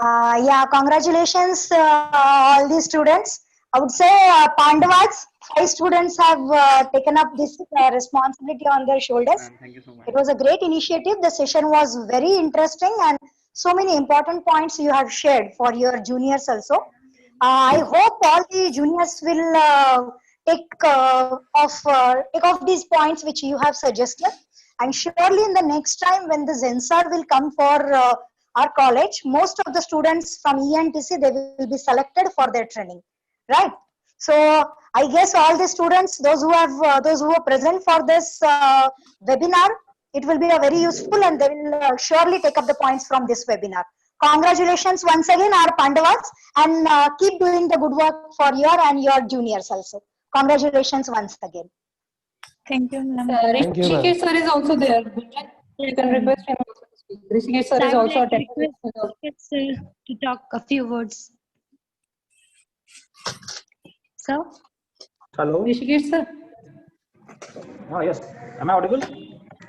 Speaker 11: Yeah, congratulations all the students. I would say Pandavas, 5 students have taken up this responsibility on their shoulders.
Speaker 6: Thank you so much.
Speaker 11: It was a great initiative. The session was very interesting and so many important points you have shared for your juniors also. I hope all the juniors will take off these points which you have suggested. And surely in the next time when the Zensar will come for our college, most of the students from ENTC, they will be selected for their training, right? So I guess all the students, those who are present for this webinar, it will be a very useful and they will surely take up the points from this webinar. Congratulations once again, our Pandavas, and keep doing the good work for your and your juniors also. Congratulations once again.
Speaker 10: Thank you, ma'am.
Speaker 5: Thank you, ma'am.
Speaker 8: Rishikesh sir is also there. You can request him also to speak. Rishikesh sir
Speaker 4: I
Speaker 8: is
Speaker 4: would
Speaker 8: also
Speaker 4: like to
Speaker 8: attending.
Speaker 4: request Rishikesh sir to talk a few words. Sir?
Speaker 12: Hello.
Speaker 8: Rishikesh sir.
Speaker 12: Yes. Am I audible?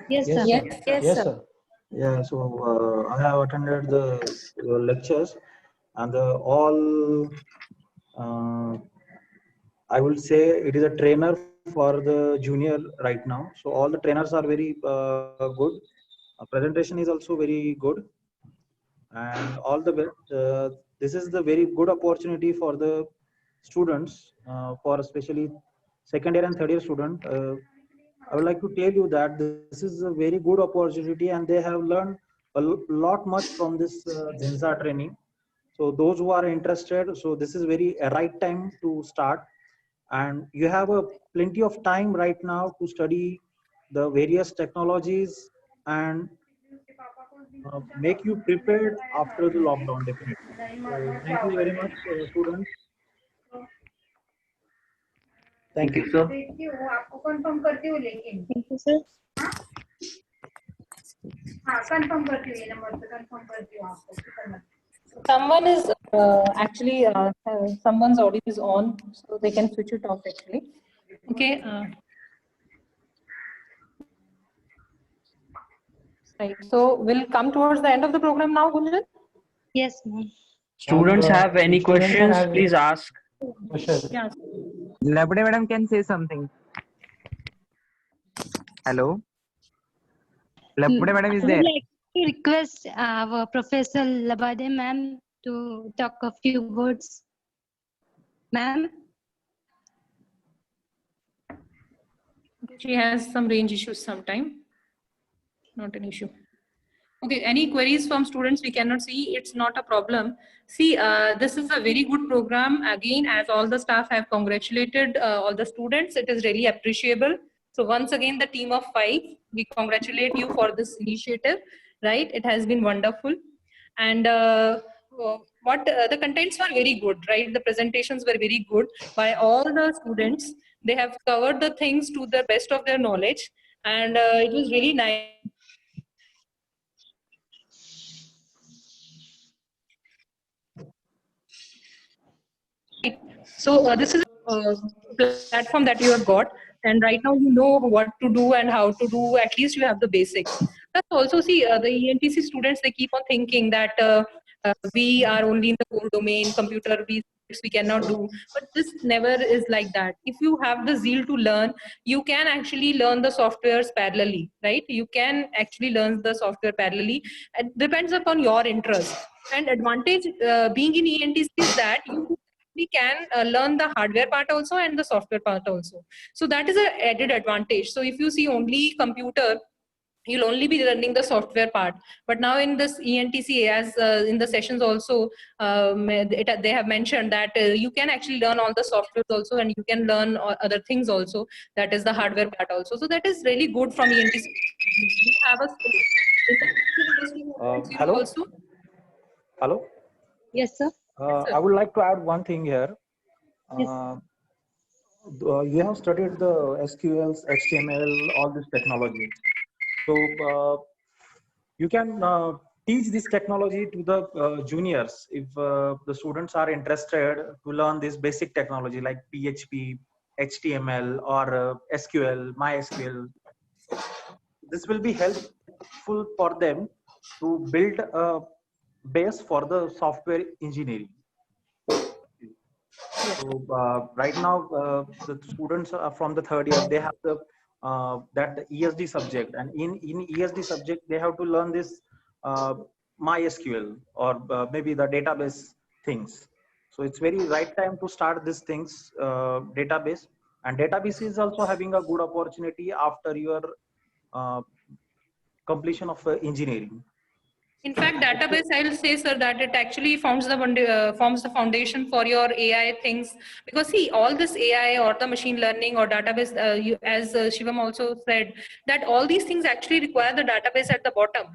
Speaker 4: Yes,
Speaker 5: Yes,
Speaker 4: sir.
Speaker 5: sir. Yes, sir.
Speaker 12: Yeah. So I have attended the lectures, and all. I will say it is a trainer for the junior right now. So all the trainers are very good. Presentation is also very good, and all the this is the very good opportunity for the students, for especially second year and third year student. I would like to tell you that this is a very good opportunity and they have learned a lot much from this Zensar training. So those who are interested, so this is very a right time to start, and you have a plenty of time right now to study the various technologies and make you prepared after the lockdown definitely. So thank you very much, students. Thank you, sir.
Speaker 4: Thank you, sir.
Speaker 3: Someone is actually, someone's audio is on, so they can switch it off actually. Okay. Right. So we'll come towards the end of the program now, Gunjan.
Speaker 4: Yes, ma'am.
Speaker 6: Students have any
Speaker 5: Students
Speaker 6: questions?
Speaker 5: have
Speaker 6: Please ask.
Speaker 5: Question.
Speaker 3: Yeah.
Speaker 9: Labde madam can say something. Hello. Labde madam is
Speaker 4: I would
Speaker 9: there.
Speaker 4: like to request our Professor Labade ma'am to talk a few words. Ma'am?
Speaker 3: She has some range issues sometime. Not an issue. Okay, any queries from students we cannot see? It's not a problem. See, this is a very good program. Again, as all the staff have congratulated all the students, it is really appreciable. So once again, the team of 5, we congratulate you for this initiative, right? It has been wonderful. And the contents were very good, right? The presentations were very good by all the students. They have covered the things to the best of their knowledge. And it was really nice. So this is a platform that you have got, and right now you know what to do and how to do. At least you have the basics. But also see the ENTC students, they keep on thinking that we are only in the core domain, computer we cannot do. But this never is like that. If you have the zeal to learn, you can actually learn the softwares parallelly, right? You can actually learn the software parallelly. It depends upon your interest. And advantage being in ENTC is that we can learn the hardware part also and the software part also. So that is an added advantage. So if you see only computer, you'll only be learning the software part. But now in this ENTC, as in the sessions also, they have mentioned that you can actually learn all the software also, and you can learn other things also. That is the hardware part also. So that is really good from ENTC. We have a
Speaker 12: Hello.
Speaker 3: also.
Speaker 12: Hello.
Speaker 4: Yes, sir.
Speaker 12: I would like to add one thing here. You have studied the SQLs, HTML, all this technology. So you can teach this technology to the juniors if the students are interested to learn this basic technology like PHP, HTML, or SQL, MySQL. This will be helpful for them to build a base for the software engineering. So right now, the students from the 3rd year, they have the ESD subject, and in ESD subject they have to learn this MySQL or maybe the database things. So it's very right time to start these things, database, and database is also having a good opportunity after your completion of engineering.
Speaker 3: In fact, database, I will say, sir, that it actually forms the foundation for your AI things. Because see, all this AI or the machine learning or database, as Shivam also said, that all these things actually require the database at the bottom.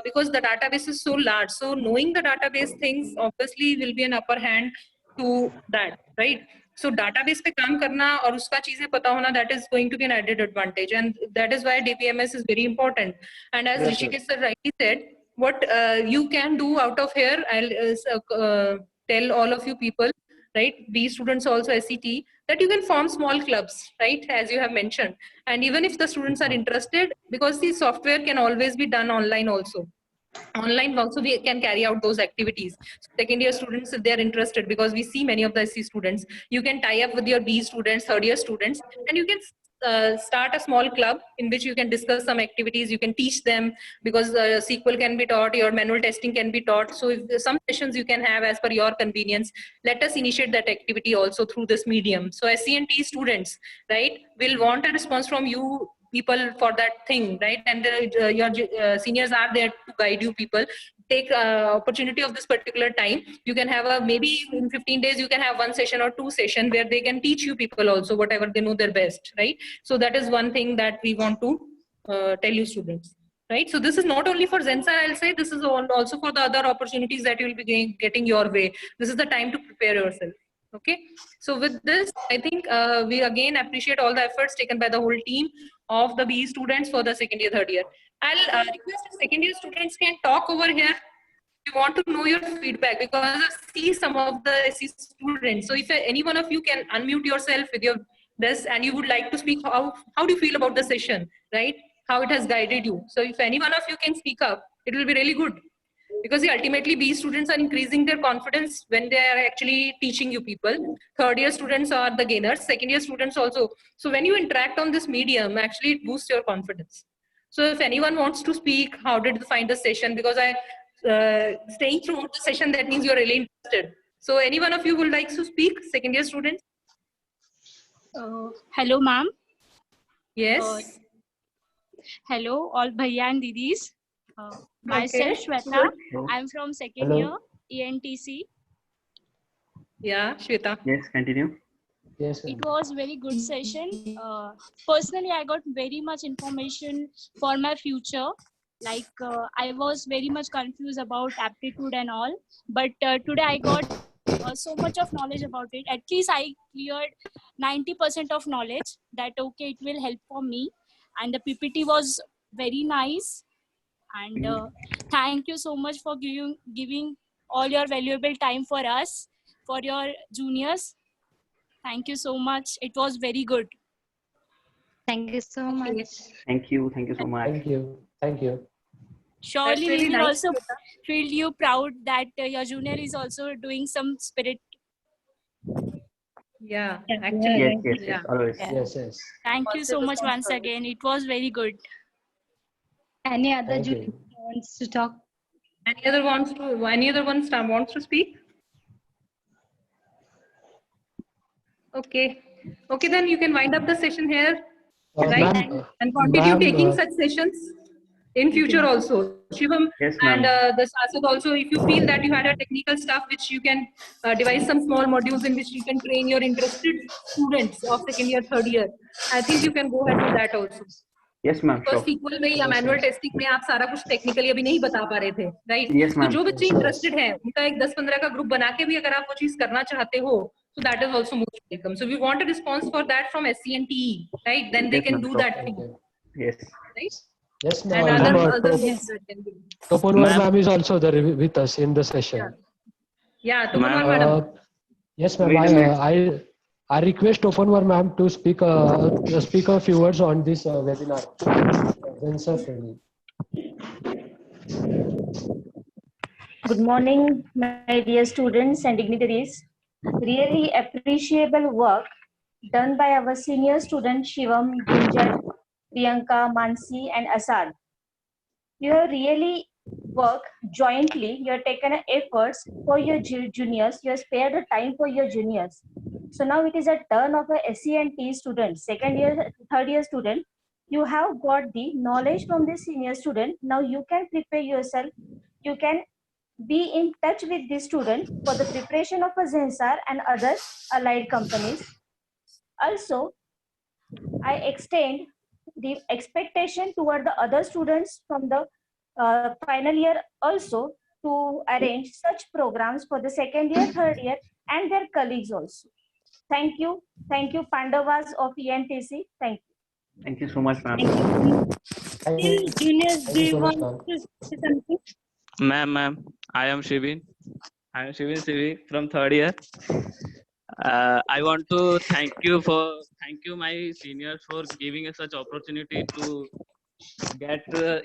Speaker 3: Because the database is so large. So knowing the database things obviously will be an upper hand to that, right? So database पे काम करना और उसका चीजें पता होना, that is going to be an added advantage, and that is why DPMS is very important. And as Rishikesh sir rightly said, what you can do out of here, I'll tell all of you people, right, B students also SET, that you can form small clubs, right, as you have mentioned. And even if the students are interested, because the software can always be done online also. Online also we can carry out those activities. So 2nd year students, if they are interested, because we see many of the SC students, you can tie up with your B students, 3rd year students, and you can start a small club in which you can discuss some activities. You can teach them, because SQL can be taught, your manual testing can be taught. So if some sessions you can have as per your convenience, let us initiate that activity also through this medium. So SCNT students, right, will want a response from you people for that thing, right? And your seniors are there to guide you people. Take opportunity of this particular time. You can have maybe in 15 days, you can have 1 session or 2 sessions where they can teach you people also whatever they know their best, right? So that is one thing that we want to tell you students, right? So this is not only for Zensa, I'll say, this is also for the other opportunities that you will be getting your way. This is the time to prepare yourself. Okay, so with this, I think we again appreciate all the efforts taken by the whole team of the BE students for the 2nd year, 3rd year. I'll request if 2nd year students can talk over here. We want to know your feedback because I see some of the SE students. So if any one of you can unmute yourself with your this and you would like to speak, how do you feel about the session, right? How it has guided you. So if any one of you can speak up, it will be really good. Because ultimately B students are increasing their confidence when they are actually teaching you people. Third year students are the gainers, second year students also. So when you interact on this medium, actually it boosts your confidence. So if anyone wants to speak, how did you find the session? Because staying throughout the session, that means you're really interested. So any one of you would like to speak, second year students?
Speaker 13: Hello, ma'am.
Speaker 3: Yes.
Speaker 13: Hello, all bhaiya and didis. Myself, Shweta. I'm from second
Speaker 6: Hello.
Speaker 13: year, ENTC.
Speaker 3: Yeah, Shweta.
Speaker 6: Yes, continue.
Speaker 5: Yes.
Speaker 13: It was very good session. Personally, I got very much information for my future. Like I was very much confused about aptitude and all, but today I got so much of knowledge about it. At least I cleared 90% of knowledge that okay, it will help for me. And the PPT was very nice. And thank you so much for giving all your valuable time for us, for your juniors. Thank you so much. It was very good.
Speaker 4: Thank you so much.
Speaker 6: Thank you. Thank you so much.
Speaker 5: Thank you. Thank you.
Speaker 13: Surely
Speaker 3: really
Speaker 13: we will
Speaker 3: nice,
Speaker 13: also feel you proud that your junior is also doing some spirit.
Speaker 3: Yeah, actually.
Speaker 6: Yes, always.
Speaker 5: Yes.
Speaker 13: Thank you so much once again. It was very good.
Speaker 4: Any other
Speaker 5: Thank
Speaker 4: junior
Speaker 5: you.
Speaker 4: wants to talk?
Speaker 3: Any other one wants to speak? Okay. Okay, then you can wind up the session here, right?
Speaker 5: Ma'am,
Speaker 3: And continue
Speaker 5: ma'am,
Speaker 3: taking such sessions in future also. Shivam
Speaker 6: Yes,
Speaker 3: and
Speaker 6: ma'am.
Speaker 3: the Sasad also, if you feel that you had a technical stuff which you can devise some small modules in which you can train your interested students of second year, third year, I think you can go ahead with that also.
Speaker 6: Yes, ma'am.
Speaker 3: Because
Speaker 6: Sure.
Speaker 3: SQL में या manual testing में आप सारा कुछ technically अभी नहीं बता पा रहे थे, राइट?
Speaker 6: Yes,
Speaker 3: तो
Speaker 6: ma'am.
Speaker 3: जो बच्चे इंटरेस्टेड हैं उनका एक 10-15 का ग्रुप बना के भी अगर आप वो चीज करना चाहते हो, so that is also most welcome. So we want a response for that from SCNTE, right? Then they
Speaker 6: Yes,
Speaker 3: can
Speaker 6: ma'am.
Speaker 3: do
Speaker 6: Sure.
Speaker 3: that thing,
Speaker 6: Yes.
Speaker 3: right?
Speaker 5: Yes,
Speaker 3: And
Speaker 5: ma'am.
Speaker 3: other things that can be.
Speaker 5: Topunwar
Speaker 6: Ma'am.
Speaker 5: ma'am is also there with us in the session.
Speaker 3: Yeah, to
Speaker 6: Ma'am,
Speaker 3: madam.
Speaker 5: Yes, ma'am.
Speaker 6: Wait a minute.
Speaker 5: I request Topunwar ma'am to speak a few words on this webinar. Sensor training.
Speaker 14: Good morning, my dear students and dignitaries. Really appreciable work done by our senior students Shivam, Gunjan, Priyanka, Mansi, and Asad. You have really worked jointly. You have taken efforts for your juniors. You have spared the time for your juniors. So now it is a turn of a SCNT student, second year, third year student. You have got the knowledge from the senior student. Now you can prepare yourself. You can be in touch with the student for the preparation of a Zensar and other allied companies. Also, I extend the expectation toward the other students from the final year also to arrange such programs for the second year, third year, and their colleagues also. Thank you. Thank you, Pandavas of ENTC. Thank you.
Speaker 6: Thank you so much, ma'am.
Speaker 5: Thank you.
Speaker 4: Juniors, do
Speaker 5: Thank you
Speaker 4: you
Speaker 5: so much,
Speaker 4: want
Speaker 5: ma'am.
Speaker 4: to say something?
Speaker 7: Ma'am, I am Shivin. I am Shivin Sivi from third year. I want to thank you my seniors for giving us such opportunity to get to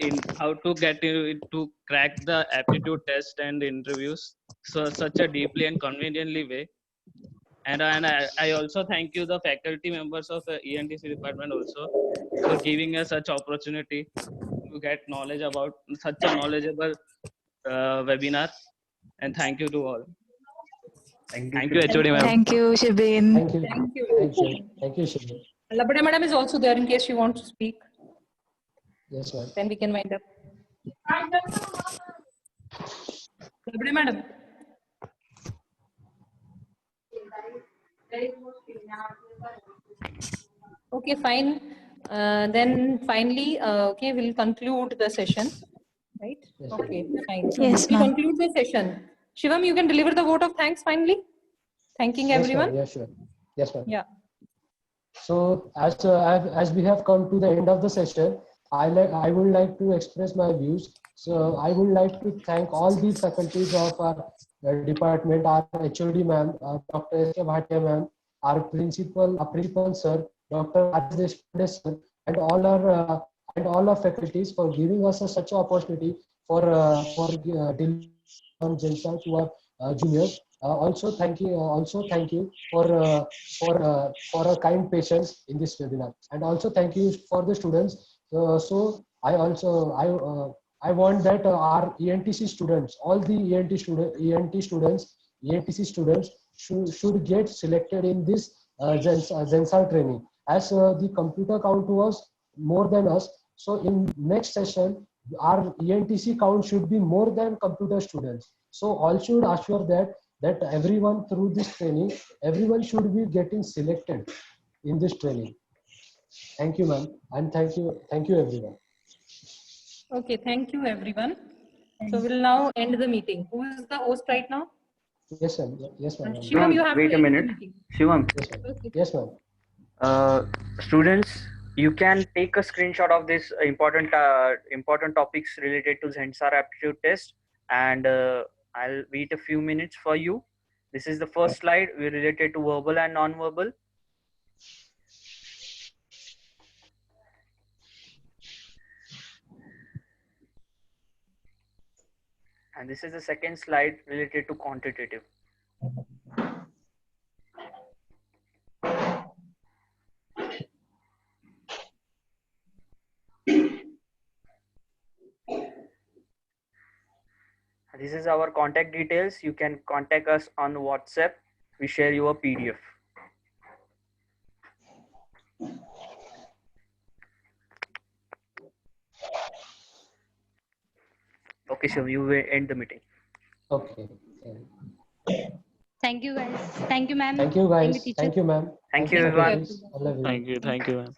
Speaker 7: crack the aptitude test and interviews so such a deeply and conveniently way. And I also thank you the faculty members of ENTC department also for giving us such opportunity to get knowledge about such a knowledgeable webinar. And thank you to all. Thank you, HOD ma'am.
Speaker 10: Thank you, Shibin.
Speaker 5: Thank you.
Speaker 3: Thank you.
Speaker 5: Thank you. Thank you, Shivu.
Speaker 3: Labade madam is also there in case you want to speak.
Speaker 5: Yes, ma'am.
Speaker 3: Then we can wind up. Labade madam. Okay, fine. Then finally, okay, we'll conclude the session. Right?
Speaker 5: Yes,
Speaker 3: Okay, fine.
Speaker 10: Yes,
Speaker 3: We
Speaker 10: ma'am.
Speaker 3: conclude the session. Shivam, you can deliver the vote of thanks finally. Thanking
Speaker 5: Yes,
Speaker 3: everyone.
Speaker 5: ma'am. Yes, sure. Yes, ma'am.
Speaker 3: Yeah.
Speaker 5: So as we have come to the end of the session, I would like to express my views. So I would like to thank all the faculties of our department, our HOD ma'am, Dr. S. K. Bhatia ma'am, our principal sir, Dr. Rajesh Deshpande sir, and all our faculties for giving us such an opportunity for delivering on GenSAR to our juniors. Also thank you for a kind patience in this webinar, and also thank you for the students. So I want that our ENTC students, all the ENTC students should get selected in this GenSAR training, as the computer count was more than us. So in next session, our ENTC count should be more than computer students. So all should assure that everyone through this training, everyone should be getting selected in this training. Thank you, ma'am, and thank you everyone.
Speaker 3: Okay, thank you everyone. So we'll now end the meeting. Who is the host right now?
Speaker 5: Yes, ma'am. Yes, ma'am.
Speaker 3: Shivam, you have
Speaker 6: wait
Speaker 3: to
Speaker 6: a
Speaker 3: end the
Speaker 6: minute.
Speaker 3: meeting.
Speaker 6: Shivam,
Speaker 5: Yes, ma'am. Yes, ma'am.
Speaker 6: Students, you can take a screenshot of this important topics related to GenSAR aptitude test, and I'll wait a few minutes for you. This is the first slide related to verbal and non-verbal. And this is the second slide related to quantitative. This is our contact details. You can contact us on WhatsApp. We share your PDF. Okay, so you will end the meeting.
Speaker 5: Okay.
Speaker 4: Thank you, guys. Thank you, ma'am.
Speaker 5: Thank you, guys.
Speaker 4: teacher.
Speaker 5: Thank you, ma'am.
Speaker 6: Thank you, everyone.
Speaker 5: I love you.
Speaker 15: Thank you, ma'am.